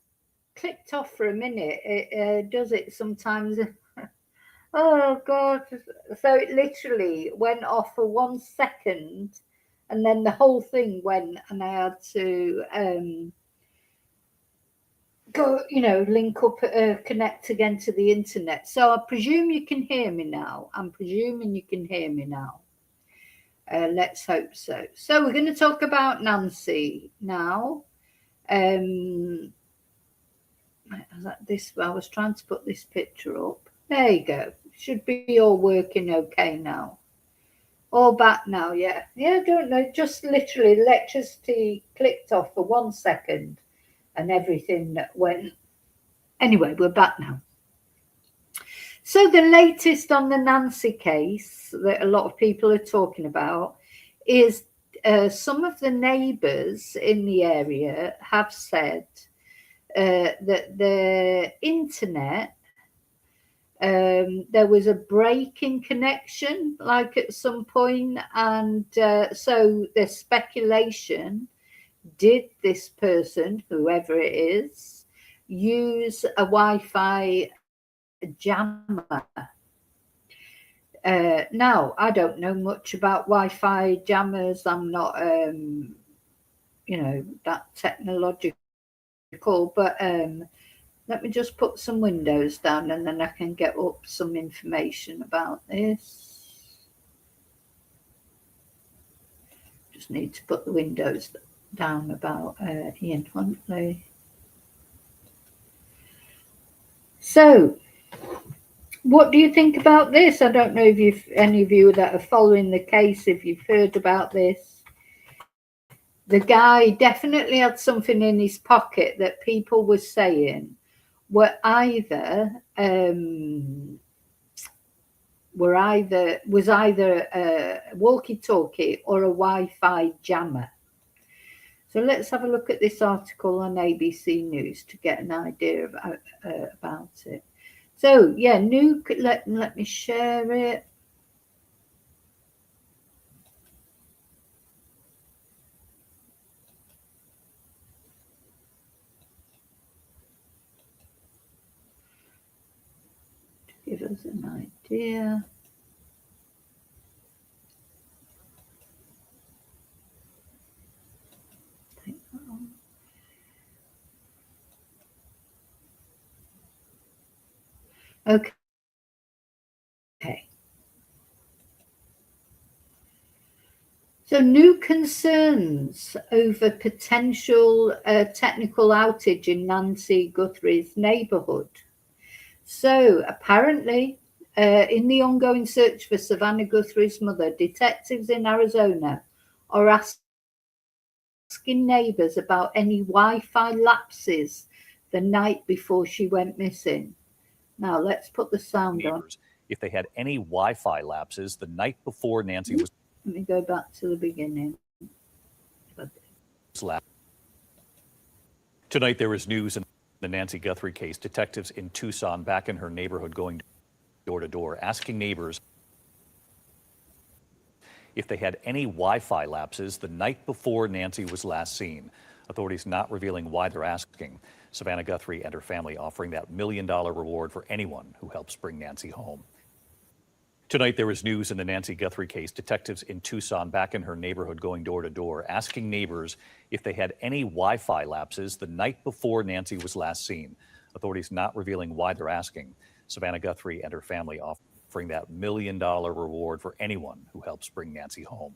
clicked off for a minute. It does it sometimes. Oh, God. So it literally went off for 1 second, and then the whole thing went, and I had to go, link up, connect again to the internet. So I presume you can hear me now. I'm presuming you can hear me now. Let's hope so. So we're going to talk about Nancy now. I was trying to put this picture up. There you go. Should be all working okay now. All back now, yeah. Yeah, I don't know. Just literally electricity clicked off for 1 second and everything went. Anyway, we're back now. So the latest on the Nancy case that a lot of people are talking about is some of the neighbours in the area have said that the internet, there was a break in connection, like at some point, and so the speculation, did this person, whoever it is, use a Wi-Fi jammer? Now, I don't know much about Wi-Fi jammers. I'm not, that technological, but let me just put some windows down and then I can get up some information about this. Just need to put the windows down about Ian Huntley. So, what do you think about this? I don't know if any of you that are following the case, if you've heard about this. The guy definitely had something in his pocket that people were saying was either a walkie-talkie or a Wi-Fi jammer. So let's have a look at this article on ABC News to get an idea about it. So yeah, let me share it. To give us an idea. Okay. So new concerns over potential technical outage in Nancy Guthrie's neighbourhood. So apparently, in the ongoing search for Savannah Guthrie's mother, detectives in Arizona are asking neighbours about any Wi-Fi lapses the night before she went missing. Now let's put the sound on. If they had any Wi-Fi lapses the night before Nancy was... Let me go back to the beginning. Tonight there is news in the Nancy Guthrie case. Detectives in Tucson back in her neighborhood going door to door, asking neighbors if they had any Wi-Fi lapses the night before Nancy was last seen. Authorities not revealing why they're asking. Savannah Guthrie and her family offering that $1 million reward for anyone who helps bring Nancy home. Tonight there is news in the Nancy Guthrie case. Detectives in Tucson back in her neighborhood going door to door, asking neighbors if they had any Wi-Fi lapses the night before Nancy was last seen. Authorities not revealing why they're asking. Savannah Guthrie and her family offering that $1 million reward for anyone who helps bring Nancy home.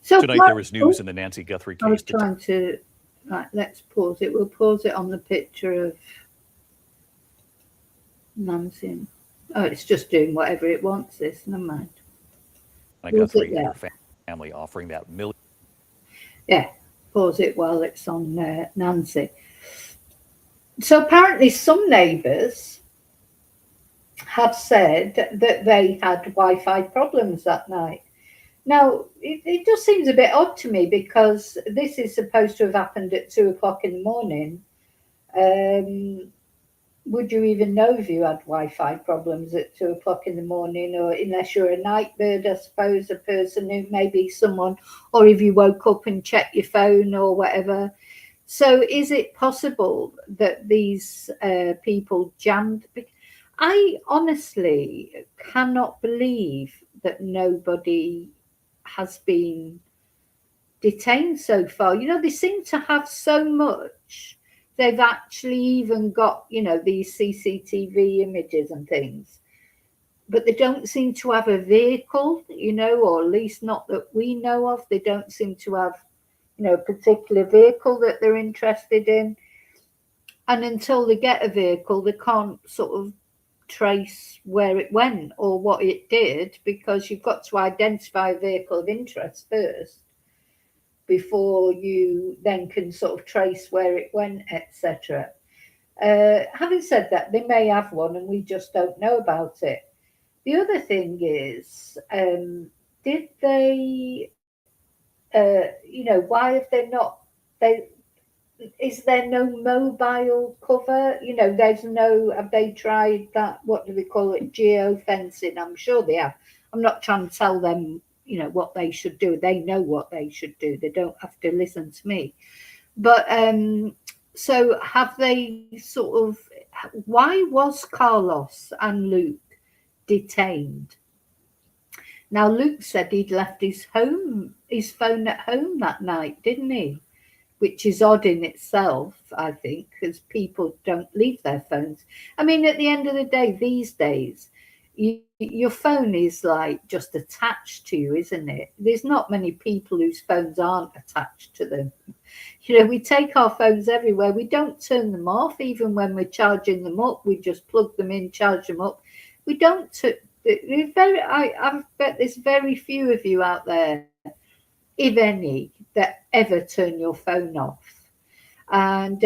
So tonight there is news in the Nancy Guthrie case. I was trying to, right, let's pause it. We'll pause it on the picture of Nancy. Oh, it's just doing whatever it wants, this. Never mind. Guthrie and her family offering that $1 million. Yeah, pause it while it's on Nancy. So apparently some neighbours have said that they had Wi-Fi problems that night. Now, it just seems a bit odd to me because this is supposed to have happened at 2 o'clock in the morning. Would you even know if you had Wi-Fi problems at 2 o'clock in the morning, or unless you're a night bird, I suppose, a person who maybe someone, or if you woke up and checked your phone or whatever. So is it possible that these people jammed? I honestly cannot believe that nobody has been detained so far. You know, they seem to have so much they've actually even got, you know, these CCTV images and things, but they don't seem to have a vehicle, you know, or at least not that we know of. They don't seem to have, you know, a particular vehicle that they're interested in. And until they get a vehicle, they can't sort of trace where it went or what it did, because you've got to identify a vehicle of interest first before you then can sort of trace where it went, etc. Having said that, they may have one and we just don't know about it. The other thing is, did they, you know, why have they not, they, is there no mobile cover? You know, there's no, have they tried that, what do they call it, geofencing? I'm sure they have. I'm not trying to tell them, you know, what they should do. They know what they should do. They don't have to listen to me. But so have they sort of, why was Carlos and Luke detained? Now, Luke said he'd left his phone at home that night, didn't he? Which is odd in itself, I think, because people don't leave their phones. I mean, at the end of the day, these days, your phone is like just attached to you, isn't it? There's not many people whose phones aren't attached to them. You know, we take our phones everywhere. We don't turn them off, even when we're charging them up. We just plug them in, charge them up. We don't. I bet there's very few of you out there, if any, that ever turn your phone off. And,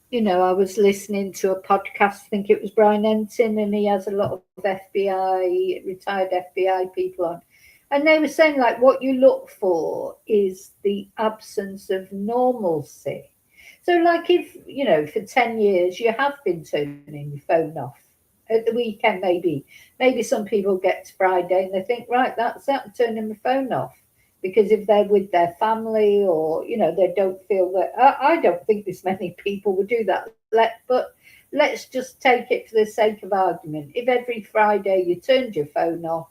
you know, I was listening to a podcast, I think it was Brian Entin, and he has a lot of FBI, retired FBI people on. And they were saying, like, what you look for is the absence of normalcy. So, like, if, you know, for 10 years you have been turning your phone off, at the weekend maybe some people get to Friday and they think, right, that's that, I'm turning my phone off. Because if they're with their family, or, you know, they don't feel that, I don't think this many people would do that. But let's just take it for the sake of argument. If every Friday you turned your phone off,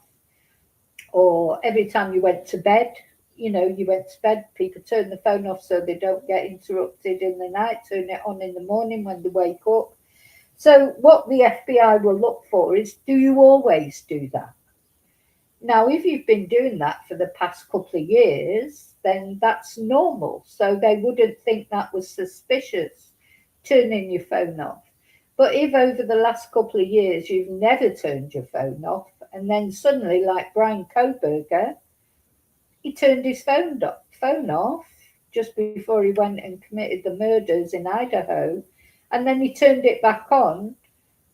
or every time you went to bed, you know, you went to bed, people turn the phone off so they don't get interrupted in the night, turn it on in the morning when they wake up. So what the FBI will look for is, do you always do that? Now, if you've been doing that for the past couple of years, then that's normal. So they wouldn't think that was suspicious, turning your phone off. But if over the last couple of years you've never turned your phone off, and then suddenly, like Brian Koberger, he turned his phone off just before he went and committed the murders in Idaho, and then he turned it back on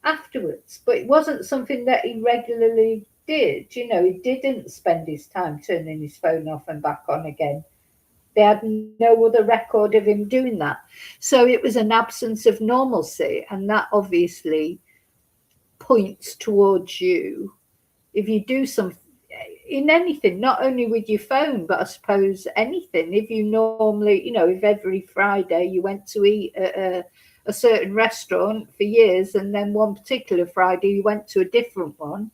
afterwards. But it wasn't something that he regularly did. You know, he didn't spend his time turning his phone off and back on again. They had no other record of him doing that. So it was an absence of normalcy, and that obviously points towards you. If you do some in anything, not only with your phone, but I suppose anything, if you normally, you know, if every Friday you went to eat at a certain restaurant for years, and then one particular Friday you went to a different one,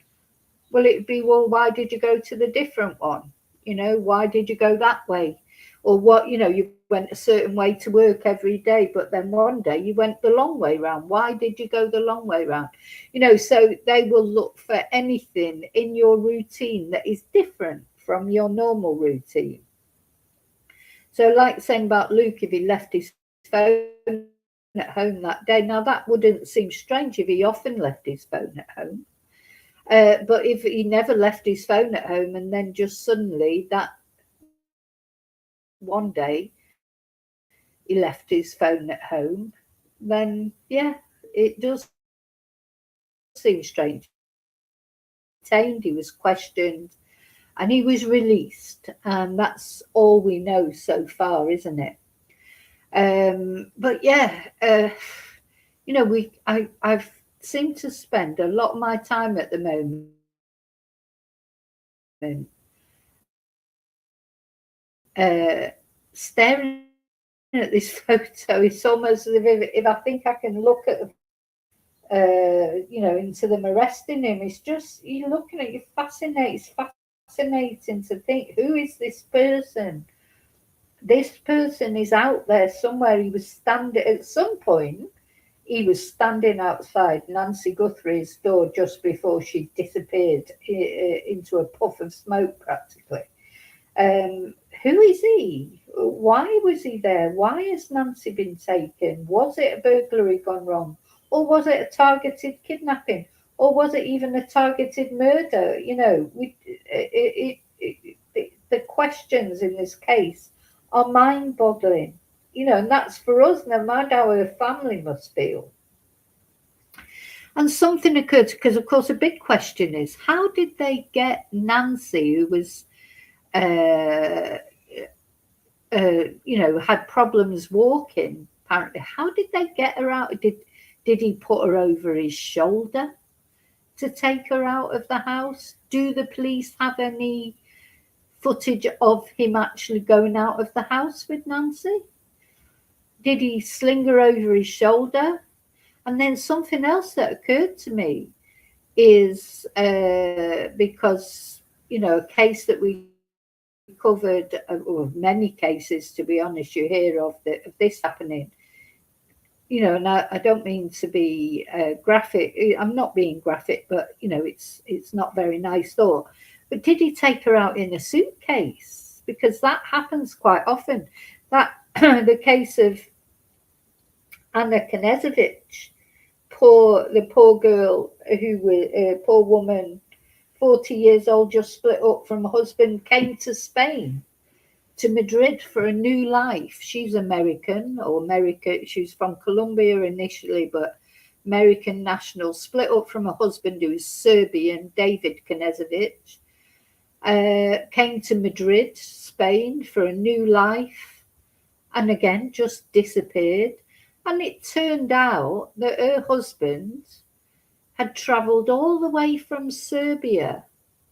well, it'd be, well, why did you go to the different one? You know, why did you go that way? Or what, you know, you went a certain way to work every day, but then one day you went the long way round. Why did you go the long way round? You know, so they will look for anything in your routine that is different from your normal routine. So like saying about Luke, if he left his phone at home that day, now that wouldn't seem strange if he often left his phone at home. But if he never left his phone at home, and then just suddenly that one day he left his phone at home, then yeah, it does seem strange. He was questioned and he was released, and that's all we know so far, isn't it? But yeah, you know, I've seemed to spend a lot of my time at the moment staring at this photo. It's almost as if I think I can look at you know, into them arresting him. It's just, you're looking at, you're fascinated. It's fascinating to think, who is this person? this person is out there somewhere. He was standing at some point. He was standing outside Nancy Guthrie's door just before she disappeared into a puff of smoke, practically. Who is he? Why was he there? Why has Nancy been taken? Was it a burglary gone wrong? Or was it a targeted kidnapping? Or was it even a targeted murder? You know, the questions in this case are mind boggling. You know, and that's for us, no matter how her family must feel. And something occurred because, of course, a big question is how did they get Nancy, who was you know, had problems walking, apparently. How did they get her out? Did he put her over his shoulder to take her out of the house? Do the police have any footage of him actually going out of the house with Nancy? Did he sling her over his shoulder? And then something else that occurred to me is because, you know, a case that we covered, or many cases, to be honest, you hear of this happening. You know, and I don't mean to be graphic. I'm not being graphic, but you know, it's not very nice thought. But did he take her out in a suitcase? Because that happens quite often. That the case of Anna Knezevich, the poor girl who was poor woman, 40 years old, just split up from a husband, came to Spain, to Madrid for a new life. She's American, or America. She's from Colombia initially, but American national, split up from a husband who is Serbian, David Knezevich. Came to Madrid, Spain for a new life, and again just disappeared. And it turned out that her husband had travelled all the way from Serbia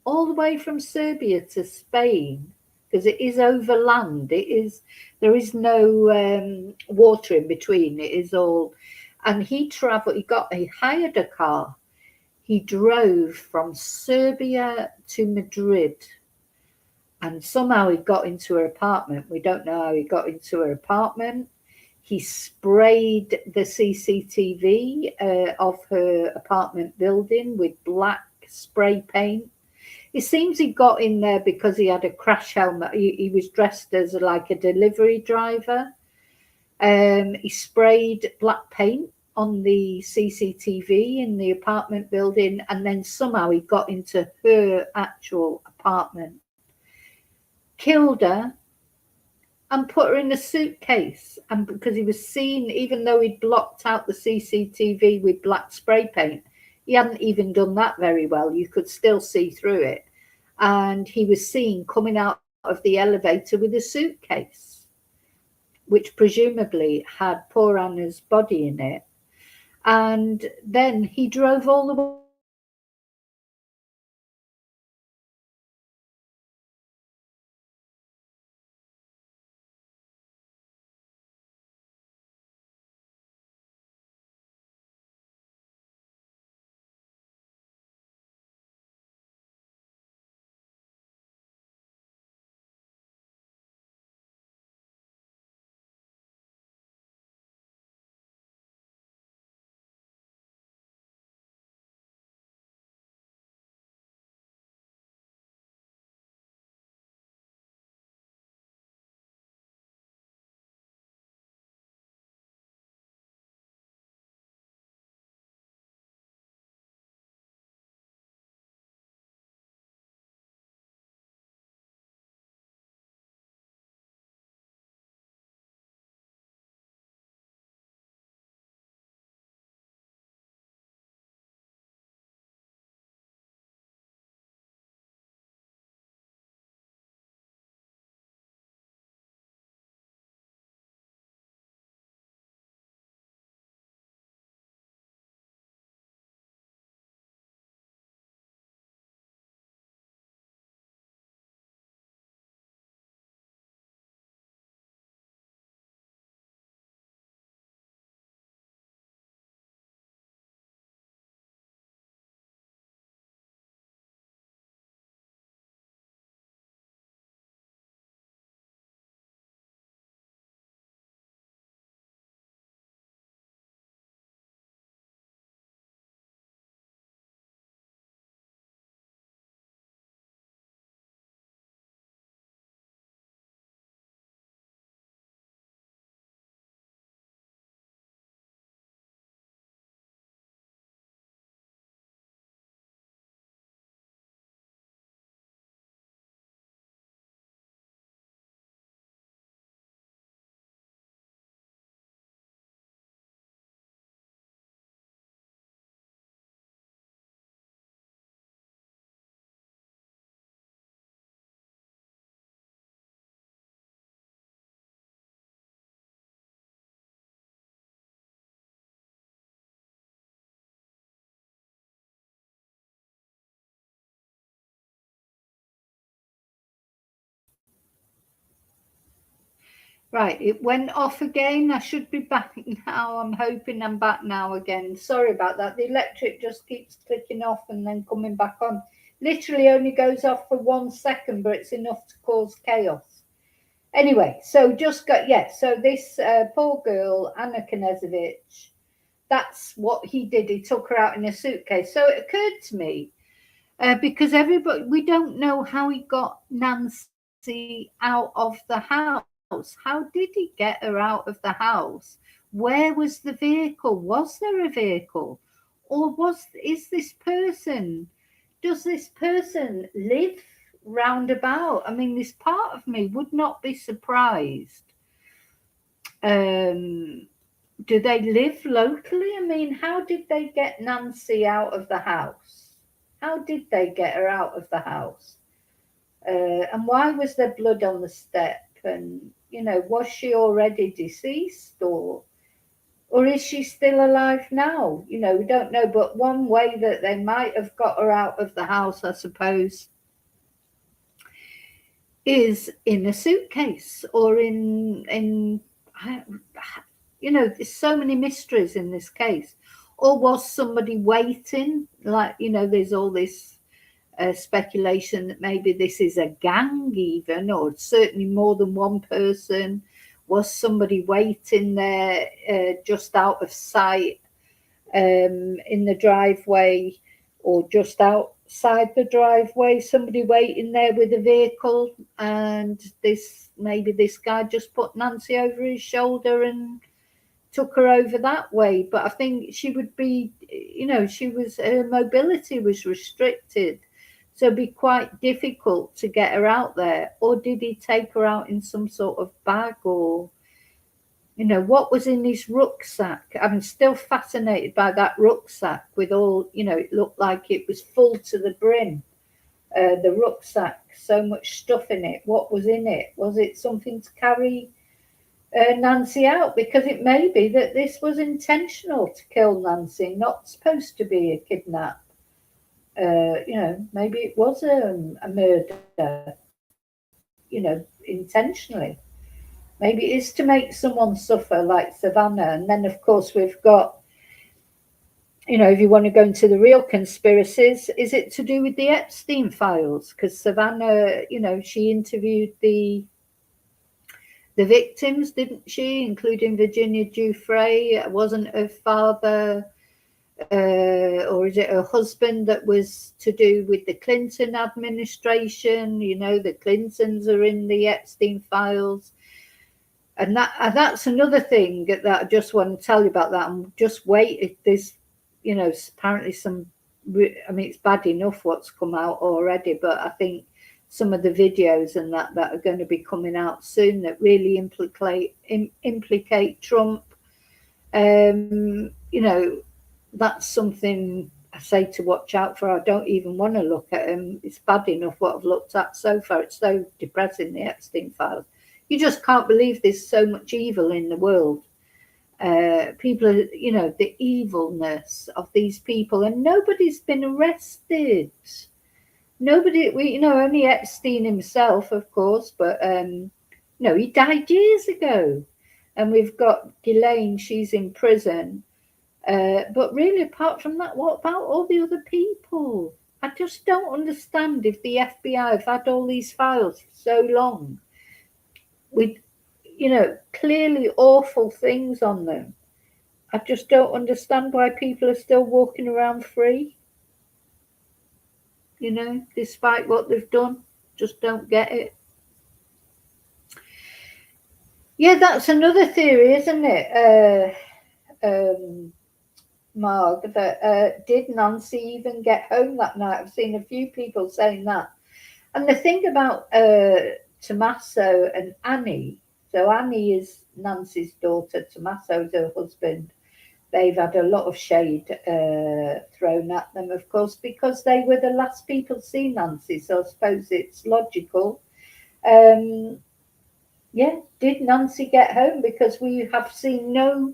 to Spain, because it is overland. There is no water in between. It is all, and he hired a car. He drove from Serbia to Madrid, and somehow he got into her apartment. We don't know how he got into her apartment. He sprayed the CCTV of her apartment building with black spray paint. It seems he got in there because he had a crash helmet. He was dressed as like a delivery driver. He sprayed black paint on the CCTV in the apartment building, and then somehow he got into her actual apartment, killed her, and put her in a suitcase. And because he was seen, even though he'd blocked out the CCTV with black spray paint, he hadn't even done that very well. You could still see through it. And he was seen coming out of the elevator with a suitcase, which presumably had poor Anna's body in it. And then he drove all the Right, it went off again. I should be back now. I'm hoping I'm back now again. Sorry about that. The electric just keeps clicking off and then coming back on. Literally only goes off for 1 second, but it's enough to cause chaos. Anyway, so just got, yeah, so this poor girl, Anna Knezovich, that's what he did. He took her out in a suitcase. So it occurred to me, because everybody, we don't know how he got Nancy out of the house. How did he get her out of the house? Where was the vehicle? Was there a vehicle? Or is this person, does this person live roundabout? I mean, this part of me would not be surprised. Do they live locally? I mean, how did they get Nancy out of the house? How did they get her out of the house? And why was there blood on the step? And, you know, was she already deceased, or is she still alive now? You know, we don't know. But one way that they might have got her out of the house, I suppose, is in a suitcase or in you know, there's so many mysteries in this case. Or was somebody waiting? Like, you know, there's all this speculation that maybe this is a gang, even, or certainly more than one person. Was somebody waiting there just out of sight in the driveway, or just outside the driveway, somebody waiting there with a vehicle, and maybe this guy just put Nancy over his shoulder and took her over that way. But I think she would be, you know, her mobility was restricted, so it'd be quite difficult to get her out there. Or did he take her out in some sort of bag, or, you know, what was in his rucksack? I'm still fascinated by that rucksack with all, you know, it looked like it was full to the brim. The rucksack, so much stuff in it. What was in it? Was it something to carry Nancy out? Because it may be that this was intentional to kill Nancy, not supposed to be a kidnap. You know, maybe it was a murder, you know, intentionally. Maybe it is to make someone suffer, like Savannah. And then, of course, we've got, you know, if you want to go into the real conspiracies, is it to do with the Epstein files? Because Savannah, you know, she interviewed the victims, didn't she, including Virginia Giuffre? Wasn't her father, or is it her husband, that was to do with the Clinton administration? You know, the Clintons are in the Epstein files. And that's another thing that I just want to tell you about that. And just wait, there's, you know, apparently I mean, it's bad enough what's come out already, but I think some of the videos and that are going to be coming out soon that really implicate Trump. You know, that's something I say to watch out for. I don't even want to look at him. It's bad enough what I've looked at so far. It's so depressing, the Epstein files. You just can't believe there's so much evil in the world. People are, you know, the evilness of these people, and nobody's been arrested. Nobody, you know, only Epstein himself, of course, but no, he died years ago. And we've got Ghislaine, she's in prison. But really, apart from that, what about all the other people? I just don't understand. If the FBI have had all these files for so long, with, you know, clearly awful things on them, I just don't understand why people are still walking around free. You know, despite what they've done, just don't get it. Yeah, that's another theory, isn't it, Marg, that did Nancy even get home that night? I've seen a few people saying that. And the thing about Tommaso and Annie, so Annie is Nancy's daughter, Tommaso is her husband. They've had a lot of shade thrown at them, of course, because they were the last people to see Nancy. So I suppose it's logical. Yeah, did Nancy get home? Because we've seen no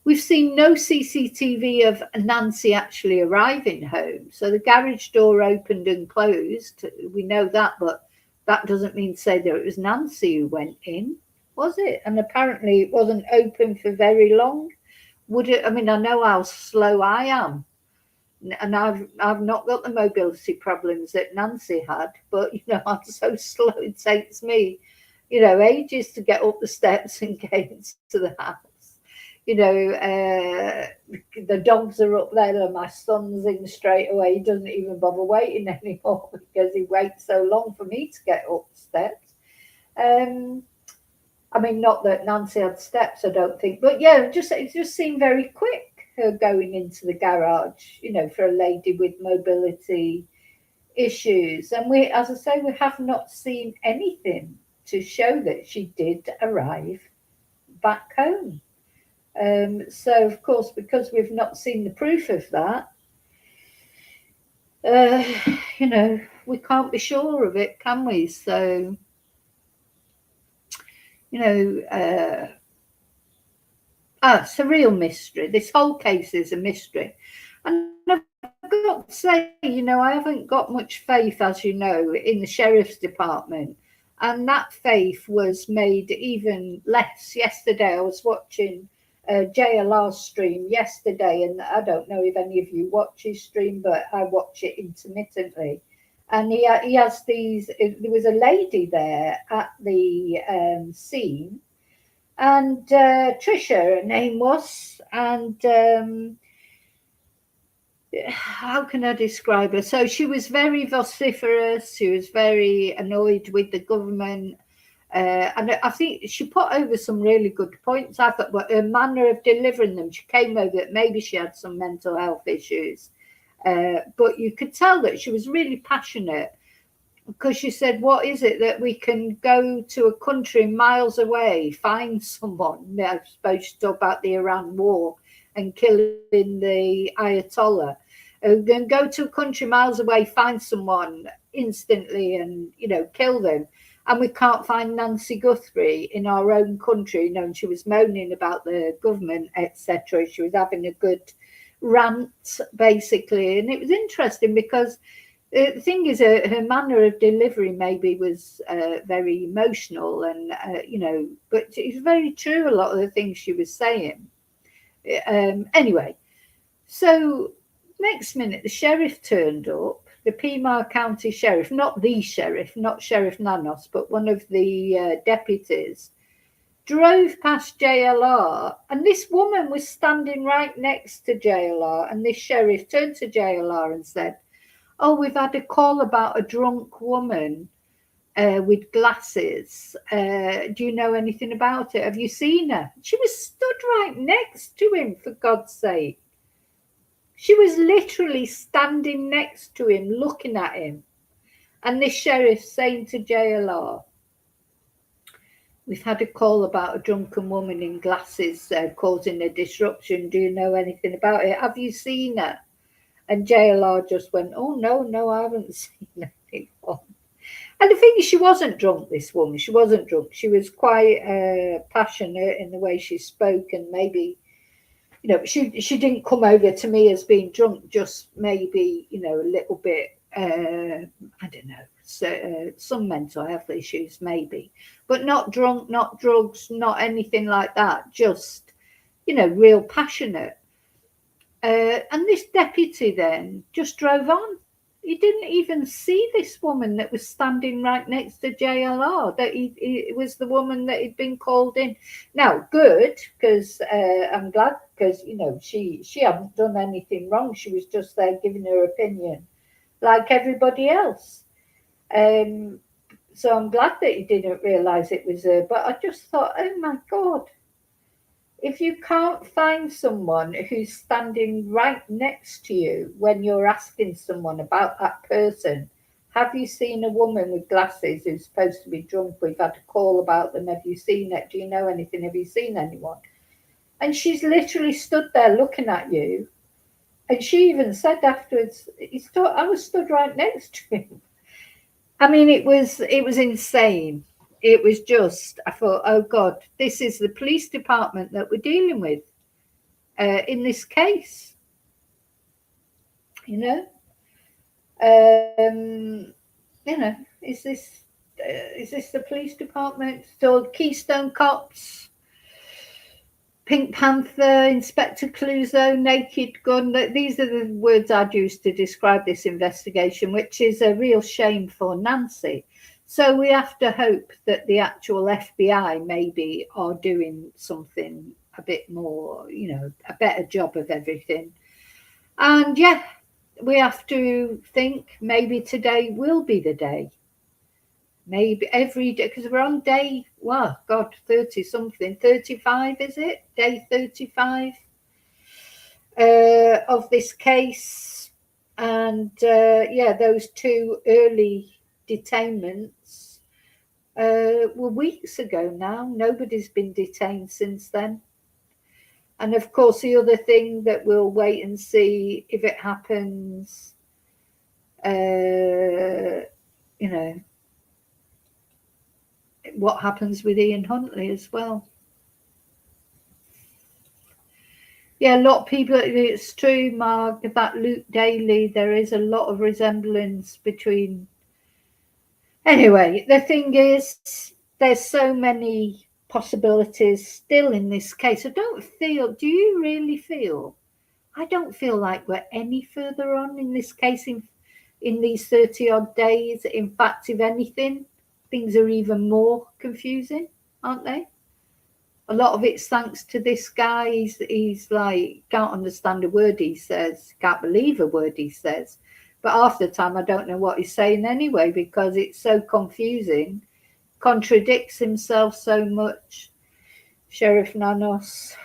CCTV of Nancy actually arriving home. So the garage door opened and closed. We know that, but that doesn't mean to say that it was Nancy who went in. was it? And apparently it wasn't open for very long. Would it? I mean, I know how slow I am, and I've not got the mobility problems that Nancy had, but I'm so slow. It takes me, ages to get up the steps and get into the house. You know, the dogs are up there, and my son's in straight away. He doesn't even bother waiting anymore because he waits so long for me to get up the steps. Um, I mean, not that Nancy had steps, I don't think, but yeah, it just seemed very quick, her going into the garage, for a lady with mobility issues. And we, as I say, we have not seen anything to show that she did arrive back home. So, of course, because we've not seen the proof of that, uh, we can't be sure of it, can we? So, you know, it's a real mystery. This whole case is a mystery. And I've got to say, I haven't got much faith, as you know, in the sheriff's department. And that faith was made even less yesterday. I was watching JLR's stream yesterday, and I don't know if any of you watch his stream, but I watch it intermittently. And he has these, there was a lady there at the scene, and Trisha, her name was, and how can I describe her? So she was very vociferous. She was very annoyed with the government. And I think she put over some really good points. I thought, but her manner of delivering them, she came over that maybe she had some mental health issues. But you could tell that she was really passionate, because she said, what is it that we can go to a country miles away, find someone? I suppose she talked about the Iran war and killing the Ayatollah. Then go to a country miles away, find someone instantly and, kill them. And we can't find Nancy Guthrie in our own country, and she was moaning about the government, etc. She was having a good rant, basically. And it was interesting because the thing is, her manner of delivery maybe was very emotional, and but it's very true, a lot of the things she was saying. Anyway, so next minute the sheriff turned up, the Pima County sheriff, not the sheriff, not Sheriff Nanos, but one of the deputies, drove past JLR, and this woman was standing right next to JLR, and this sheriff turned to JLR and said, oh, we've had a call about a drunk woman with glasses. Do you know anything about it? Have you seen her? She was stood right next to him, for God's sake. She was literally standing next to him, looking at him. And this sheriff saying to JLR, we've had a call about a drunken woman in glasses causing a disruption. Do you know anything about it? Have you seen her? And JLR just went, oh, no, I haven't seen anyone. And the thing is, she wasn't drunk, this woman. She wasn't drunk. She was quite passionate in the way she spoke, and maybe, she didn't come over to me as being drunk, just maybe, a little bit, I don't know, so, some mental health issues maybe. But not drunk, not drugs, not anything like that. Just, real passionate. And this deputy then just drove on. He didn't even see this woman that was standing right next to JLR, that it was the woman that had been called in. Now, good, because I'm glad, because, she hadn't done anything wrong. She was just there giving her opinion like everybody else. So I'm glad that he didn't realise it was her. But I just thought, oh, my God. If you can't find someone who's standing right next to you when you're asking someone about that person, have you seen a woman with glasses who's supposed to be drunk? We've had a call about them. Have you seen it? Do you know anything? Have you seen anyone? And she's literally stood there looking at you. And she even said afterwards, I was stood right next to him. I mean, it was insane. It was just, I thought, oh God, this is the police department that we're dealing with in this case. Is this is this the police department? Still Keystone Cops, Pink Panther, Inspector Clouseau, Naked Gun. These are the words I'd use to describe this investigation, which is a real shame for Nancy. So we have to hope that the actual FBI maybe are doing something a bit more, you know, a better job of everything. And yeah, we have to think maybe today will be the day. Maybe every day, because we're on day, well, God, 30 something, 35, is it? Day 35 of this case. And yeah, those 2 early detainments were weeks ago now. Nobody's been detained since then. And of course, the other thing that we'll wait and see if it happens, you know, what happens with Ian Huntley as well. Yeah, a lot of people, it's true, Mark, that Luke Daly, there is a lot of resemblance between. Anyway, the thing is, there's so many possibilities still in this case. I don't feel, do you really feel? I don't feel like we're any further on in this case in these 30 odd days. In fact, if anything, things are even more confusing, aren't they? A lot of it's thanks to this guy. He's like, can't understand a word he says, can't believe a word he says. But half the time I don't know what he's saying anyway, because it's so confusing, contradicts himself so much. Sheriff Nanos.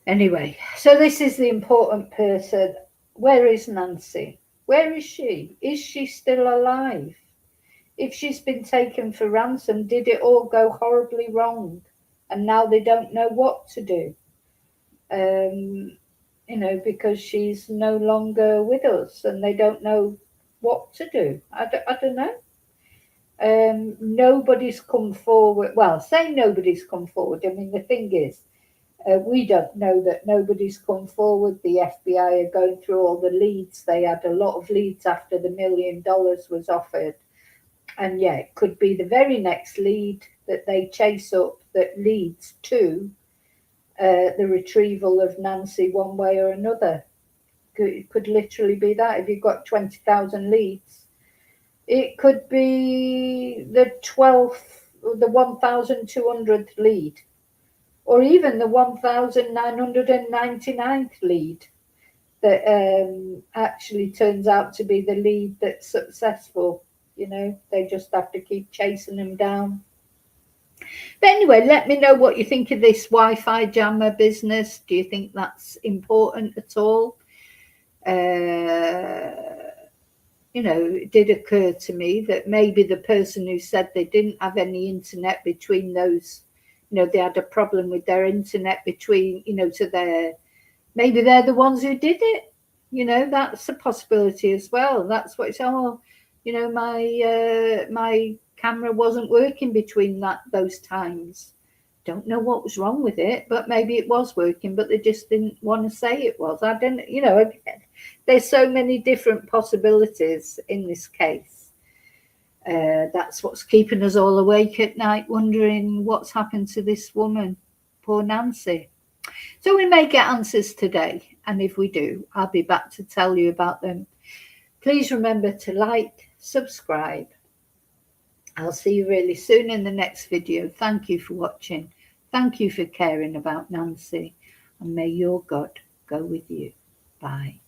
Anyway, so this is the important person. Where is Nancy? Where is she? Is she still alive? If she's been taken for ransom, did it all go horribly wrong? And now they don't know what to do. You know, because she's no longer with us and they don't know what to do. I don't know. Nobody's come forward. Well, say nobody's come forward. I mean, the thing is, we don't know that nobody's come forward. The FBI are going through all the leads. They had a lot of leads after the $1 million was offered. And yeah, it could be the very next lead that they chase up that leads to the retrieval of Nancy one way or another. It could literally be that. If you've got 20,000 leads, it could be the 12th or the 1,200th lead, or even the 1,999th lead that actually turns out to be the lead that's successful. You know, they just have to keep chasing them down. But anyway, let me know what you think of this Wi-Fi jammer business. Do you think that's important at all? You know, it did occur to me that maybe the person who said they didn't have any internet between those, you know, they had a problem with their internet between, you know, to their, maybe they're the ones who did it. You know, that's a possibility as well. That's what it's, oh, you know, my camera wasn't working between those times. Don't know what was wrong with it, but maybe it was working, but they just didn't want to say it was. I don't, you know, there's so many different possibilities in this case. That's what's keeping us all awake at night, wondering what's happened to this woman, poor Nancy. So we may get answers today, and if we do, I'll be back to tell you about them. Please remember to like, subscribe. I'll see you really soon in the next video. Thank you for watching. Thank you for caring about Nancy, and may your God go with you. Bye.